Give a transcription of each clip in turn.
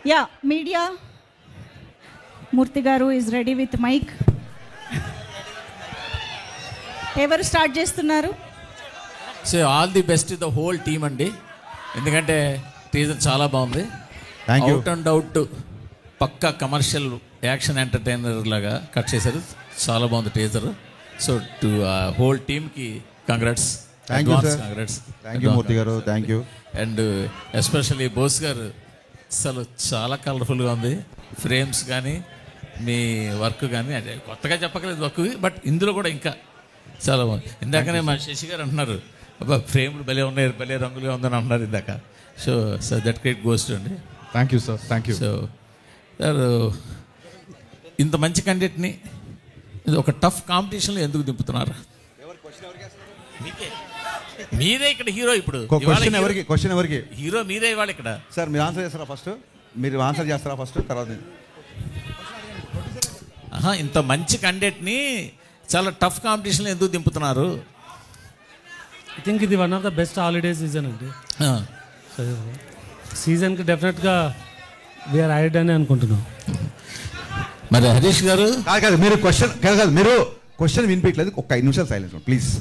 Yeah media Murthy garu is ready with mic. ఎవరు start చేస్తున్నారు? So all the best the whole team అండి, ఎందుకంటే teaser చాలా బాగుంది. అవుట్ అండ్ అవుట్ పక్కా కమర్షియల్ యాక్షన్ ఎంటర్టైనర్ లాగా కట్ చేశారు, చాలా బాగుంది టీజర్. సో టు హోల్ టీమ్కి congrats, congrats. Thank you Murthy garu, thank you. And especially Bose garu అసలు చాలా కలర్ఫుల్గా ఉంది, ఫ్రేమ్స్ కానీ మీ వర్క్ కానీ, అదే కొత్తగా చెప్పకలేదు వర్క్, బట్ ఇందులో కూడా ఇంకా చాలా బాగుంది. ఇందాకనే మా శశి గారు అంటున్నారు, అబ్బా ఫ్రేమ్లు భలే ఉన్నాయి, భలే రంగులుగా ఉందని అంటున్నారు ఇందాక. సో దట్ క్రియేట్ గోస్ట్ అండి. Thank you sir, thank you. So sir ఇంత మంచి కంటెంట్ని ఇది ఒక టఫ్ కాంపిటీషన్లో ఎందుకు దింపుతున్నారు? మీరే ఇక్కడ హీరో, ఇప్పుడు క్వశ్చన్ ఎవరికి? హీరో మీరే ఇవాళ ఇక్కడ. సార్ మీరు ఆన్సర్ చేస్తారా ఫస్ట్? మీరు ఆన్సర్ చేస్తారా ఫస్ట్, తర్వాత? ఇంత మంచి కంటెంట్ని చాలా టఫ్ కాంపిటీషన్లో ఎందుకు దింపుతున్నారు? ఐ థింక్ ఇది one of the best holiday season అండి. సీజన్కి డెఫినెట్గా వీఆర్ యాడెడ్ అని అనుకుంటున్నాం. మరి హరీష్ గారు కాదు, మీరు క్వశ్చన్ వినిపించలేదు, ఒక 5 నిమిషాలు సైలెన్స్ ప్లీజ్.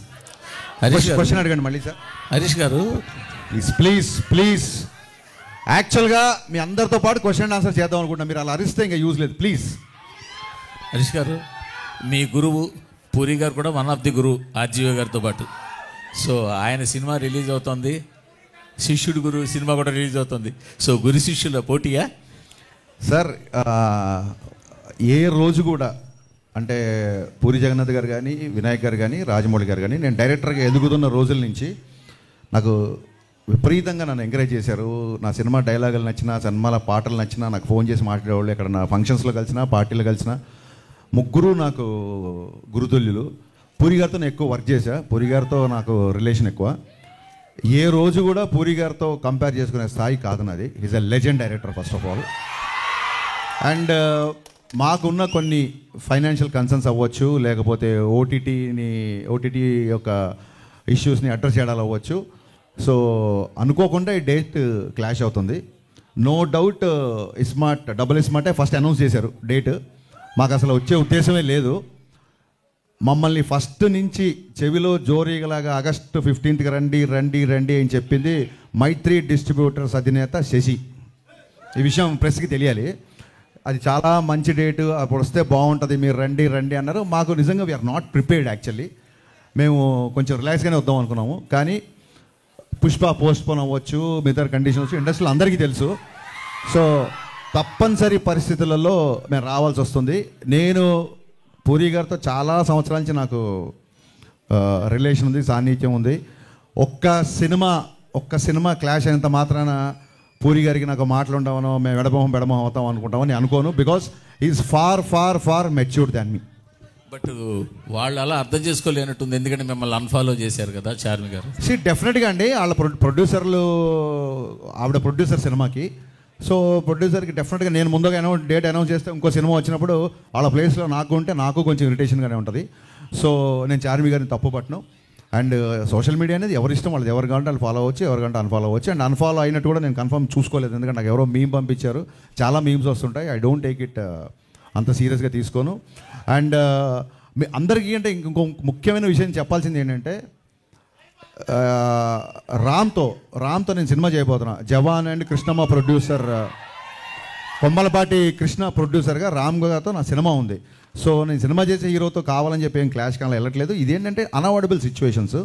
క్వశ్చన్ అడగండి మళ్ళీ సార్. హరీష్ గారు ప్లీజ్ యాక్చువల్గా మీ అందరితో పాటు క్వశ్చన్ ఆన్సర్ చేద్దాం అనుకుంటున్నా, మీరు అలా అరిస్తే ఇంకా యూజ్ లేదు ప్లీజ్. హరీష్ గారు మీ గురువు పూరి గారు కూడా వన్ ఆఫ్ ది గురువు ఆర్జీవి గారితో పాటు. సో ఆయన సినిమా రిలీజ్ అవుతుంది, శిష్యుడు గురు సినిమా కూడా రిలీజ్ అవుతుంది. సో గురు శిష్యుల పోటీయా సార్? ఏ రోజు కూడా అంటే పూరి జగన్నాథ్ గారు కానీ, వినాయక్ గారు కానీ, రాజమౌళి గారు కానీ, నేను డైరెక్టర్గా ఎదుగుతున్న రోజుల నుంచి నాకు విపరీతంగా నన్ను ఎంకరేజ్ చేశారు. నా సినిమా డైలాగులు నచ్చినా, సినిమాల పాటలు నచ్చినా నాకు ఫోన్ చేసి మాట్లాడేవాళ్ళు. ఇక్కడ నా ఫంక్షన్స్లో కలిసినా, పార్టీలో కలిసినా ముగ్గురు నాకు గురుతుల్యులు. పూరి గారితో నేను ఎక్కువ వర్క్ చేశా, పూరి గారితో నాకు రిలేషన్ ఎక్కువ. ఏ రోజు కూడా పూరి గారితో కంపేర్ చేసుకునే స్థాయి కాదు నాది. Is a legend director first of all. And మాకున్న కొన్ని ఫైనాన్షియల్ కన్సర్న్స్ అవ్వచ్చు, లేకపోతే ఓటీటీ యొక్క ఇష్యూస్ని అడ్రస్ చేయడాలు అవ్వచ్చు. సో అనుకోకుండా ఈ డేట్ క్లాష్ అవుతుంది. నో డౌట్ డబుల్ స్మార్టే ఫస్ట్ అనౌన్స్ చేశారు డేట్. మాకు అసలు వచ్చే ఉద్దేశమే లేదు. మమ్మల్ని ఫస్ట్ నుంచి చెవిలో జోరీగలాగా ఆగస్టు 15th రండి రండి రండి అని చెప్పింది మైత్రి డిస్ట్రిబ్యూటర్స్ అధినేత శశి. ఈ విషయం ప్రెస్కి తెలియాలి. అది చాలా మంచి డేటు, అప్పుడు వస్తే బాగుంటుంది, మీరు రండి రండి అన్నారు. మాకు నిజంగా వీఆర్ నాట్ ప్రిపేర్డ్ యాక్చువల్లీ. మేము కొంచెం రిలాక్స్గానే వద్దాం అనుకున్నాము, కానీ పుష్ప పోస్ట్పోన్ అవ్వచ్చు, మిగతా కండిషన్స్ ఇండస్ట్రీలో అందరికీ తెలుసు. సో తప్పనిసరి పరిస్థితులలో మేము రావాల్సి వస్తుంది. నేను పూరి గారితో చాలా సంవత్సరాల నుంచి నాకు రిలేషన్ ఉంది, సాన్నిధ్యం ఉంది. ఒక్క సినిమా క్లాష్ అయినంత మాత్రాన పూరి గారికి నాకు మాట్లాడమనో మేము ఎడమొహం అవుతాం అనుకుంటామని అనుకోను. Because is far far far matured than me. But వాళ్ళు అలా అర్థం చేసుకోలేనట్టుంది, ఎందుకంటే మిమ్మల్ని అన్ఫాలో చేశారు కదా చార్మి గారు. డెఫినెట్గా అండి, వాళ్ళ ప్రొడ్యూసర్లు, ఆవిడ ప్రొడ్యూసర్ సినిమాకి. సో ప్రొడ్యూసర్కి డెఫినెట్గా నేను ముందుగా డేట్ అనౌన్స్ చేస్తే ఇంకో సినిమా వచ్చినప్పుడు వాళ్ళ ప్లేస్లో నాకు ఉంటే నాకు కొంచెం ఇరిటేషన్గానే ఉంటుంది. సో నేను చార్మి గారిని తప్పు పట్టను. అండ్ సోషల్ మీడియా అనేది ఎవరి ఇష్టం, వాళ్ళది ఎవరు కావాలంటే వాళ్ళు ఫాలో అవ్వచ్చు, ఎవరు కావాలంటే అన్ఫాలో అవ్వచ్చు. అండ్ అన్ఫాలో అయినట్టు కూడా నేను కన్ఫర్మ్ చూసుకోలేదు, ఎందుకంటే నాకు ఎవరో మీమ్ పంపించారు, చాలా మీమ్స్ వస్తుంటాయి. ఐ డోంట్ టేక్ ఇట్ అంత సీరియస్గా తీసుకోను. అండ్ అందరికీ అంటే ఇంకో ముఖ్యమైన విషయం చెప్పాల్సింది ఏంటంటే, రామ్తో నేను సినిమా చేయబోతున్నా. జవాన్ అండ్ కృష్ణమ్మ ప్రొడ్యూసర్, కొమ్మలపాటి కృష్ణ ప్రొడ్యూసర్గా రామ్ గారితో నా సినిమా ఉంది. సో నేను సినిమా చేసే హీరోతో కావాలని చెప్పి ఏం క్లాష్ కానీ వెళ్ళట్లేదు. ఇదేంటంటే అన్అవాయిడబుల్ సిచ్యువేషన్స్.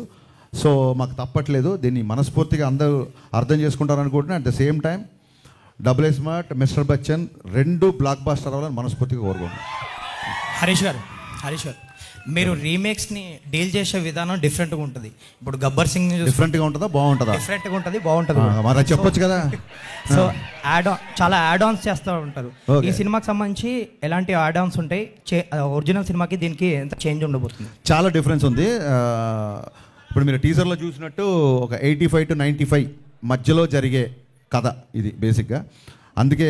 సో మాకు తప్పట్లేదు, దీన్ని మనస్ఫూర్తిగా అందరూ అర్థం చేసుకుంటారు అనుకుంటున్నా. At the same time double smart, mister Bachchan 2 blockbuster అవ్వాలని మనస్ఫూర్తిగా కోరుకుంటున్నాను. హరీష్ గారు మీరు రీమేక్స్ని డీల్ చేసే విధానం డిఫరెంట్గా ఉంటుంది. ఇప్పుడు గబ్బర్ సింగ్ డిఫరెంట్గా ఉంటుందా, బాగుంటుందా? డిఫరెంట్గా ఉంటుంది, బాగుంటుంది. మరి చెప్పొచ్చు కదా. సో చాలా యాడ్ ఆన్స్ చేస్తూ ఉంటారు. ఈ సినిమాకి సంబంధించి ఎలాంటి యాడ్ ఆన్స్ ఉంటాయి? ఒరిజినల్ సినిమాకి దీనికి ఎంత చేంజ్ ఉండబోతుంది? చాలా డిఫరెన్స్ ఉంది. ఇప్పుడు మీరు టీజర్లో చూసినట్టు ఒక 85 to 95 మధ్యలో జరిగే కథ ఇది బేసిక్గా. అందుకే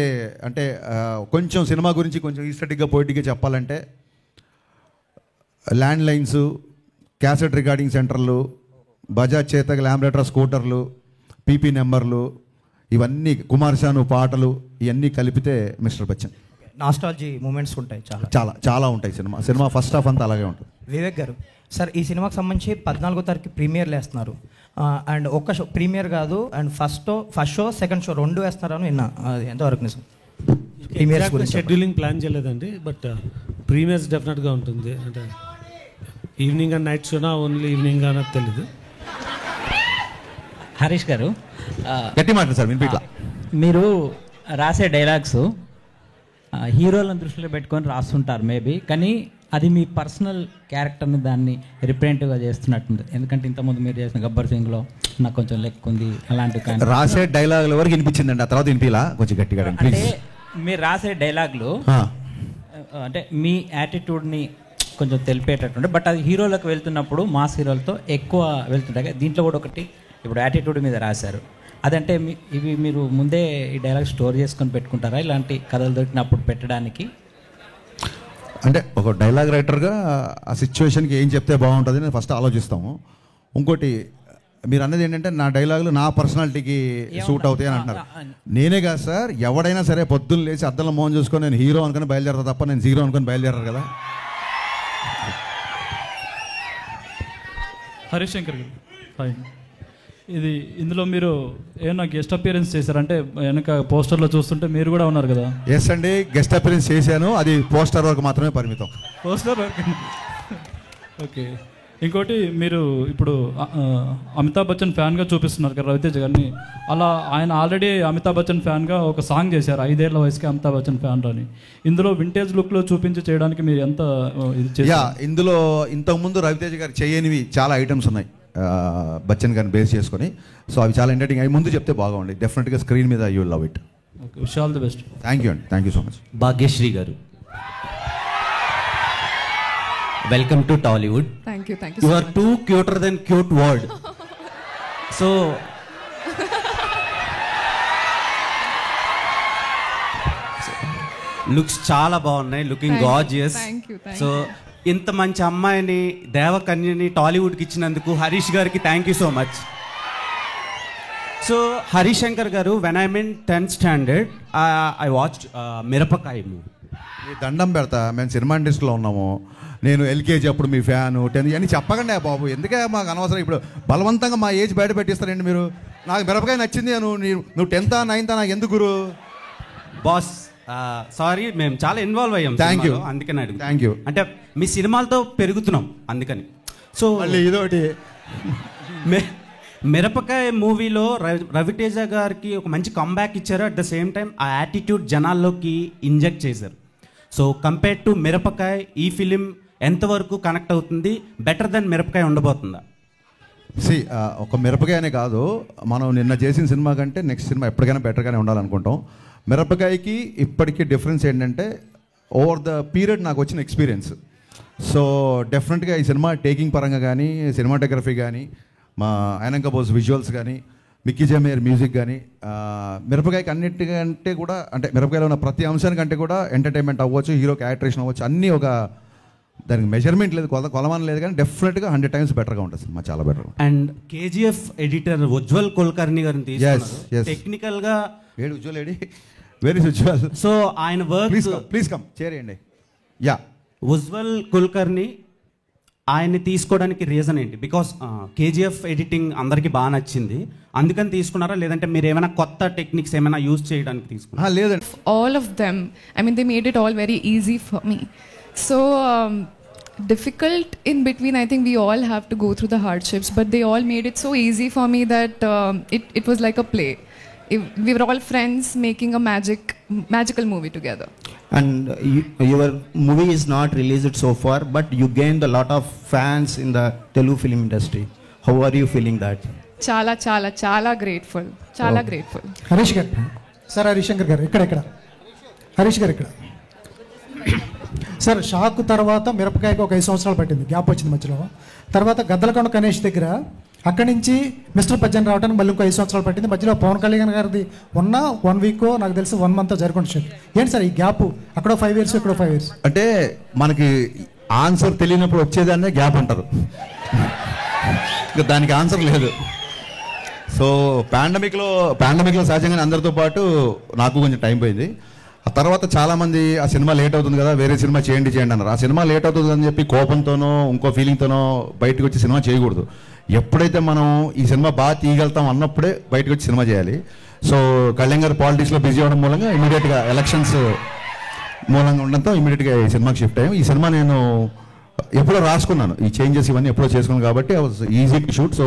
అంటే కొంచెం సినిమా గురించి కొంచెం ఈస్టెటిక్గా పోయిటిక్గా చెప్పాలంటే, ల్యాండ్ లైన్స్, క్యాసెట్ రికార్డింగ్ సెంటర్లు, బజాజ్ చేతక్ ల్యాంబ్రేటర్ స్కూటర్లు, పీపీ నెంబర్లు, ఇవన్నీ కుమార్ శాను పాటలు ఇవన్నీ కలిపితే మిస్టర్ బచ్చన్. నాస్టాలజీ మూమెంట్స్ ఉంటాయి చాలా చాలా చాలా ఉంటాయి. సినిమా ఫస్ట్ హాఫ్ అంతా అలాగే ఉంటుంది. వివేక్ గారు సార్, ఈ సినిమాకి సంబంధించి 14వ తారీఖు ప్రీమియర్లు వేస్తున్నారు. అండ్ ఒక్క షో ప్రీమియర్ కాదు, and first show second show 2 వేస్తున్నారని విన్నా. అది ఎంతవరకు నిజం? ప్రీమియర్స్ గురించి షెడ్యూలింగ్ ప్లాన్ చేయలేదండి, బట్ ప్రీమియర్స్ డెఫినెట్గా ఉంటుంది. అంటే ఈవినింగ్ అండ్ నైట్ షోనా ఓన్లీ ఈవినింగ్ అన్నది తెలీదు. హరీష్ గారు, గట్టి మాట సార్ వినిపిట్లా. మీరు రాసే డైలాగ్స్ హీరోలను దృష్టిలో పెట్టుకొని రాస్తుంటారు మేబీ, కానీ అది మీ పర్సనల్ క్యారెక్టర్ని దాన్ని రిప్రజెంటివ్గా చేస్తున్నట్టుంది. ఎందుకంటే ఇంతకుముందు మీరు చేసిన గబ్బర్ సింగ్లో నాకు కొంచెం లెక్క ఉంది అలాంటివి, కానీ రాసే డైలాగుల వరకు వినిపించిందండి, ఆ తర్వాత వినిపిలా కొంచెం గట్టిగా. అంటే మీరు రాసే డైలాగులు అంటే మీ యాటిట్యూడ్ని కొంచెం తెలిపేటట్టుండే, బట్ అది హీరోలకు వెళ్తున్నప్పుడు మాస్ హీరోలతో ఎక్కువ వెళ్తుంటాయి. దీంట్లో కూడా ఒకటి ఇప్పుడు యాటిట్యూడ్ మీద రాశారు. అదంటే ఇవి మీరు ముందే ఈ డైలాగ్ స్టోర్ చేసుకొని పెట్టుకుంటారా, ఇలాంటి కథలు దొరికినప్పుడు పెట్టడానికి? అంటే ఒక డైలాగ్ రైటర్గా ఆ సిచ్యువేషన్కి ఏం చెప్తే బాగుంటుంది అని ఫస్ట్ ఆలోచిస్తాము. ఇంకోటి మీరు అన్నది ఏంటంటే నా డైలాగులు నా పర్సనాలిటీకి సూట్ అవుతాయి అని అంటున్నారు. నేనే కాదు సార్, ఎవడైనా సరే పొద్దున్న లేచి అద్దంలో మోహన్ చూసుకొని నేను హీరో అనుకుని బయలుదేరతా తప్ప నేను జీరో అనుకుని బయలుదేరారు కదా. హరీష్ శంకర్ గారు హాయ్. ఇందులో మీరు ఏమన్నా గెస్ట్ అపియరెన్స్ చేశారంటే వెనక పోస్టర్లో చూస్తుంటే మీరు కూడా ఉన్నారు కదా? ఎస్ అండి, గెస్ట్ అపియరెన్స్ చేశాను. అది పోస్టర్ వరకు మాత్రమే పరిమితం. పోస్టర్ వరకు. ఓకే. ఇంకోటి, మీరు ఇప్పుడు అమితాబ్ బచ్చన్ ఫ్యాన్గా చూపిస్తున్నారు కదా రవితేజ గారిని. అలా ఆయన ఆల్రెడీ అమితాబ్ బచ్చన్ ఫ్యాన్గా ఒక సాంగ్ చేశారు 5 ఏళ్ల వయసుకి అమితాబ్ బచ్చన్ ఫ్యాన్ అని. ఇందులో వింటేజ్ లుక్లో చూపించి చేయడానికి మీరు ఎంత ఇది చేశారు? ఇందులో ఇంతకుముందు రవితేజ గారు చేయనివి చాలా ఐటమ్స్ ఉన్నాయి బచ్చన్ గారిని బేస్ చేసుకొని. సో అవి చాలా ఎంటర్టైనింగ్. అవి ముందు చెప్తే బాగుంది. డెఫినెట్గా స్క్రీన్ మీద you will love it. Okay, wish all the best. Thank you అండి, thank you so much. Bhagyashri garu, welcome to Tollywood. Thank you You are too cuter than cute word. So looks చాలా బాగున్నాయి, లుకింగ్ గార్జియస్. సో ఇంత మంచి అమ్మాయిని దేవకన్యని టాలీవుడ్కి ఇచ్చినందుకు హరీష్ గారికి thank you so much. So Harish Shankar garu, when I mean 10th standard I watched Mirapakaya movie. మీ దండం పెడతా, మేము సినిమా ఇండస్ట్రీలో ఉన్నాము. నేను ఎల్కేజీ అప్పుడు మీ ఫ్యాను 10th అని చెప్పకండి బాబు, ఎందుకే మాకు అనవసరం. ఇప్పుడు బలవంతంగా మా ఏజ్ బయట పెట్టిస్తారండి మీరు. నాకు మిరపకాయ నచ్చింది, నువ్వు 10th 9th నాకు ఎందుకు గురు? బాస్ సారీ, మేము చాలా ఇన్వాల్వ్ అయ్యాం. థ్యాంక్ యూ, అందుకని అడుగు. Thank you. అంటే మీ సినిమాలతో పెరుగుతున్నాం అందుకని. సో ఇదొకటి మిరపకాయ మూవీలో రవితేజ గారికి ఒక మంచి కంబ్యాక్ ఇచ్చారు. అట్ ద సేమ్ టైం ఆ యాటిట్యూడ్ జనాల్లోకి ఇంజెక్ట్ చేశారు. సో కంపేర్ టు మిరపకాయ ఈ ఫిలిం ఎంతవరకు కనెక్ట్ అవుతుంది? బెటర్ దెన్ మిరపకాయ ఉండబోతుందా? ఒక మిరపకాయనే కాదు, మనం నిన్న చేసిన సినిమా కంటే నెక్స్ట్ సినిమా ఎప్పటికైనా బెటర్గానే ఉండాలనుకుంటాం. మిరపకాయకి ఇప్పటికీ డిఫరెన్స్ ఏంటంటే ఓవర్ ద పీరియడ్ నాకు వచ్చిన ఎక్స్పీరియన్స్. సో డెఫినెట్గా ఈ సినిమా టేకింగ్ పరంగా కానీ, సినిమాటోగ్రఫీ కానీ, మా ఆయనంక బోస్ విజువల్స్ కానీ, మిక్కీ జమేర్ మ్యూజిక్ కానీ, మిరపకాయకి అన్నిటికంటే కూడా, అంటే మిరపకాయలో ఉన్న ప్రతి అంశానికంటే కూడా ఎంటర్టైన్మెంట్ అవ్వచ్చు, హీరో క్యారెక్టరేషన్ అవ్వచ్చు, అన్నీ ఒక దానికి మెజర్మెంట్ లేదు, కొలమానం లేదు, కానీ డెఫినెట్గా 100 times బెటర్గా ఉంటుంది సినిమా, చాలా better. And KGF editor Ujwal Kulkarni గారిని తీసుకున్నారు. టెక్నికల్గా వేడి ఉజ్వల్ ఏడి, వెరీ ఉజ్వల్. సో ఆయన వర్క్, ప్లీజ్ కమ్ చేరేయండి. యా, ఉజ్వల్ కుల్కర్ని ఆయన్ని తీసుకోవడానికి రీజన్ ఏంటి? బికాస్ KGF ఎడిటింగ్ అందరికీ బాగా నచ్చింది, అందుకని తీసుకున్నారా? లేదంటే మీరు ఏమైనా కొత్త టెక్నిక్స్ ఏమైనా యూజ్ చేయడానికి తీసుకున్నారా? లేదండి, all of them, I mean they made it all very easy for me. So difficult in between, I think we all have to go through the hardships, but they all made it so easy for me that it was like a play. We were all friends making a magical movie together. And your movie is not released so far, but you gained a lot of fans in the Telugu film industry. How are you feeling that? Chala grateful. Grateful. Harish garu, sir Harish Shankar garu ఇక్కడ హరీష్ గారు ఇక్కడ. Sir shock తర్వాత మిరపకాయకు ఒక 5 సంవత్సరాలు పట్టింది, gap వచ్చింది మధ్యలో. తర్వాత గద్దలకొండ గణేష్ దగ్గర, అక్కడి నుంచి మిస్టర్ పజ్జన్ రావడానికి మళ్ళీ ఇంకో 5 సంవత్సరాలు పట్టింది. మధ్యలో పవన్ కళ్యాణ్ గారిది ఉన్న 1 week నాకు తెలిసి 1 month జరుగుతుంది. ఏంటి సార్ ఈ గ్యాప్? అక్కడో 5 years, ఇక్కడో 5 years. అంటే మనకి ఆన్సర్ తెలియనప్పుడు వచ్చేదాన్నే గ్యాప్ అంటారు, దానికి ఆన్సర్ లేదు. సో పాండమిక్లో సహజంగానే అందరితో పాటు నాకు కొంచెం టైం పోయింది. ఆ తర్వాత చాలామంది ఆ సినిమా లేట్ అవుతుంది కదా, వేరే సినిమా చేయండి అన్నారు. ఆ సినిమా లేట్ అవుతుంది అని చెప్పి కోపంతోనో ఇంకో ఫీలింగ్తోనో బయటకు వచ్చి సినిమా చేయకూడదు. ఎప్పుడైతే మనం ఈ సినిమా బాగా తీయగలుగుతాం అన్నప్పుడే బయటకు వచ్చి సినిమా చేయాలి. సో కళ్యాణ్ గారు పాలిటిక్స్లో బిజీ అవ్వడం మూలంగా ఇమీడియట్గా ఎలక్షన్స్ మూలంగా ఉండడంతో ఇమీడియట్గా ఈ సినిమాకి షిఫ్ట్ అయ్యాం. ఈ సినిమా నేను ఎప్పుడో రాసుకున్నాను, ఈ చేంజెస్ ఇవన్నీ ఎప్పుడో చేసుకున్నాను కాబట్టి I was easy to shoot. So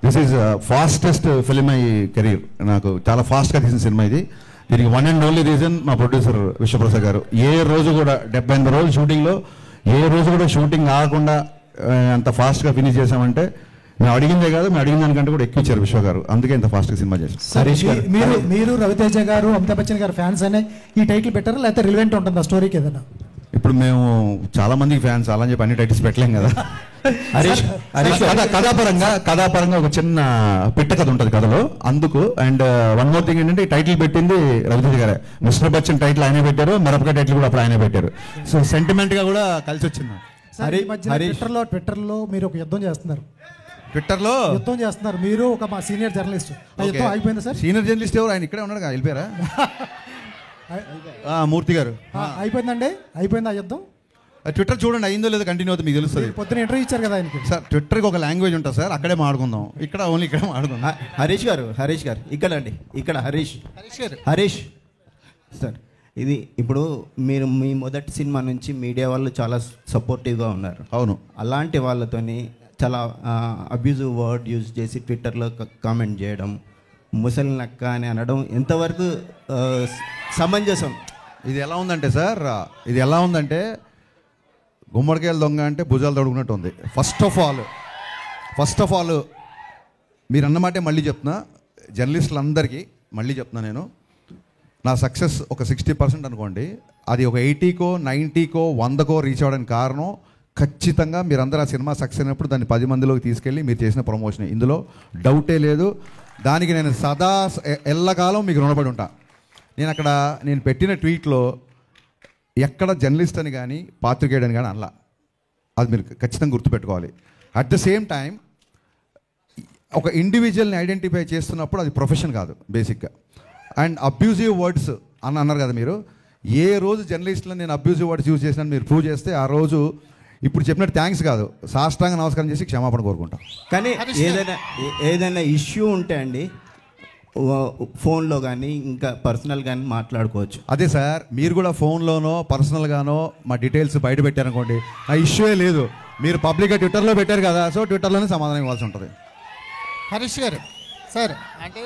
this is fastest film my career. నాకు చాలా ఫాస్ట్గా తీసిన సినిమా ఇది. దీనికి వన్ అండ్ ఓన్లీ రీజన్ మా ప్రొడ్యూసర్ విశ్వప్రసాద్ గారు. ఏ రోజు కూడా 78 రోజులు షూటింగ్లో ఏ రోజు కూడా షూటింగ్ ఆగకుండా అంత ఫాస్ట్గా ఫినిష్ చేసామంటే మేము అడిగిందే కాదు, మేము అడిగిన దానికంటే కూడా ఎక్కువ ఇచ్చారు విశ్వ గారు. అందుకే ఇంత ఫాస్ట్గా సినిమా చేశారు. హరీష్ గారు, మీరు రవితేజ గారు, అమితాబ్ బచ్చన్ గారు ఫ్యాన్స్ అనే ఈ టైటిల్ పెట్టారా, లేకపోతే రిలవెంట్ ఉంటుందా స్టోరీకి ఏదైనా? ఇప్పుడు మేము చాలా మందికి ఫ్యాన్స్ అలా అని చెప్పి అన్ని టైటిల్స్ పెట్టలేం కదా. కథాపరంగా ఒక చిన్న పిట్ట కథ ఉంటుంది కథలో, అందుకు. అండ్ వన్ మోర్ థింగ్ ఏంటంటే ఈ టైటిల్ పెట్టింది రవితేజ గారే. మిస్టర్ బచ్చన్ టైటిల్ ఆయనే పెట్టారు, మిరపకాయ టైటిల్ కూడా అప్పుడు ఆయనే పెట్టారు. సో సెంటిమెంట్ గా కూడా కలిసి వచ్చింది. ట్విట్టర్లో మీరు ఒక యుద్ధం చేస్తున్నారు, ట్విట్టర్లో యుద్ధం చేస్తున్నారు మీరు, ఒక మా సీనియర్ జర్నలిస్ట్. యుద్ధం అయిపోయిందా సార్? సీనియర్ జర్నలిస్ట్ ఎవరు? ఆయన ఇక్కడే ఉన్నాడు, వెళ్ళిపోయారా? మూర్తి గారు. అయిపోయిందండి, అయిపోయింది ఆ యుద్ధం. ట్విట్టర్ చూడండి, అయిందో లేదో కంటిన్యూ అవుతుంది, మీకు తెలుస్తుంది. పొద్దున ఇంటర్వ్యూ ఇచ్చారు కదా ఆయనకి. సార్ ట్విట్టర్కి ఒక లాంగ్వేజ్ ఉంటుంది సార్, అక్కడే మాట్లాడుకుందాం. ఇక్కడ ఓన్లీ ఇక్కడే మాట్లాడుకుందాం. హరీష్ గారు ఇక్కడ అండి, ఇక్కడ హరీష్ సార్, ఇది ఇప్పుడు మీరు మీ మొదటి సినిమా నుంచి మీడియా వాళ్ళు చాలా సపోర్టివ్గా ఉన్నారు. అవును. అలాంటి వాళ్ళతోని చాలా అబ్యూజివ్ వర్డ్ యూజ్ చేసి ట్విట్టర్లో కామెంట్ చేయడం, ముసలి నక్క అని అనడం ఎంతవరకు సమంజసం? ఇది ఎలా ఉందంటే సార్, ఇది ఎలా ఉందంటే గుమ్మడికాయలు దొంగ అంటే భుజాలు తొడుగునట్టు ఉంది. ఫస్ట్ ఆఫ్ ఆల్ మీరు అన్నమాటే మళ్ళీ చెప్తున్నా, జర్నలిస్టులందరికీ మళ్ళీ చెప్తున్నా, నేను నా సక్సెస్ ఒక 60% అనుకోండి, అది ఒక 80కో 90కో 100కో రీచ్ అవ్వడానికి కారణం ఖచ్చితంగా మీరందరూ ఆ సినిమా సక్సెస్ అయినప్పుడు దాన్ని 10 మందిలోకి తీసుకెళ్ళి మీరు చేసిన ప్రమోషన్. ఇందులో డౌటే లేదు. దానికి నేను సదా ఎల్లకాలం మీకు రుణపడి ఉంటా. నేను పెట్టిన ట్వీట్లో ఎక్కడ జర్నలిస్ట్ అని కానీ పాత్రికేయుడని కానీ అనలా. అది మీరు ఖచ్చితంగా గుర్తుపెట్టుకోవాలి. అట్ ద సేమ్ టైం ఒక ఇండివిజువల్ని ఐడెంటిఫై చేస్తున్నప్పుడు అది ప్రొఫెషన్ కాదు బేసిక్గా. అండ్ అబ్యూజివ్ వర్డ్స్ అని అన్నారు కదా మీరు, ఏ రోజు జర్నలిస్టులో నేను అబ్యూజివ్ వర్డ్స్ యూజ్ చేసినట్టు మీరు ప్రూవ్ చేస్తే ఆ రోజు ఇప్పుడు చెప్పినట్టు థ్యాంక్స్ కాదు, సాష్టాంగ నమస్కారం చేసి క్షమాపణ కోరుకుంటాం. కానీ ఏదైనా ఇష్యూ ఉంటే అండి ఫోన్లో కానీ ఇంకా పర్సనల్ కానీ మాట్లాడుకోవచ్చు. అదే సార్, మీరు కూడా ఫోన్లోనో పర్సనల్గానో మా డీటెయిల్స్ బయట పెట్టారనుకోండి, ఆ ఇష్యూయే లేదు. మీరు పబ్లిక్గా ట్విట్టర్లో పెట్టారు కదా, సో ట్విట్టర్లోనే సమాధానం ఇవ్వాల్సి ఉంటుంది. హరీష్ గారు సార్, అంటే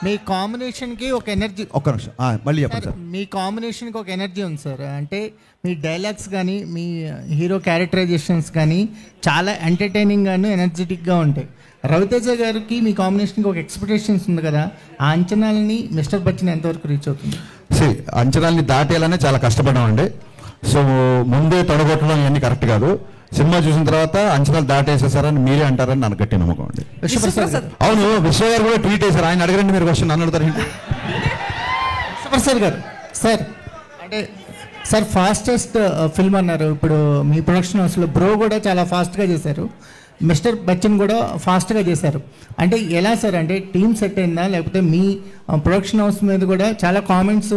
మీ కాంబినేషన్కి ఒక ఎనర్జీ, ఒక్క నిమిషం మళ్ళీ చెప్పండి సార్. మీ కాంబినేషన్కి ఒక ఎనర్జీ ఉంది సార్. అంటే మీ డైలాగ్స్ కానీ మీ హీరో క్యారెక్టరైజేషన్స్ కానీ చాలా ఎంటర్టైనింగ్గాను ఎనర్జెటిక్గా ఉంటాయి. రవితేజ గారికి మీ కాంబినేషన్కి ఒక ఎక్స్పెక్టేషన్స్ ఉంది కదా, ఆ అంచనాలని మిస్టర్ బచ్చన్ ఎంతవరకు రీచ్ అవుతుంది? అంచనాలని దాటేయాలనే చాలా కష్టపడ్డామండి. సో ముందే తొడగొట్టడం ఇవన్నీ కరెక్ట్ కాదు. సినిమా చూసిన తర్వాత అంచనాలు దాటేసేసారని మీరే అంటారని నాకు గట్టి నమ్మకం అండి. అవును, విశ్వ గారు కూడా ట్వీట్ చేశారు. ఆయన అడగండి, మీరు క్వశ్చన్ నన్ను అడుగుతారు. విశ్వప్రసాద్ గారు సార్, అంటే సార్ ఫాస్టెస్ట్ ఫిల్మ్ అన్నారు. ఇప్పుడు మీ ప్రొడక్షన్ హౌస్లో బ్రో కూడా చాలా ఫాస్ట్గా చేశారు, మిస్టర్ బచ్చన్ కూడా ఫాస్ట్గా చేశారు. అంటే ఎలా సార్, అంటే టీమ్ సెట్ అయిందా, లేకపోతే మీ ప్రొడక్షన్ హౌస్ మీద కూడా చాలా కామెంట్స్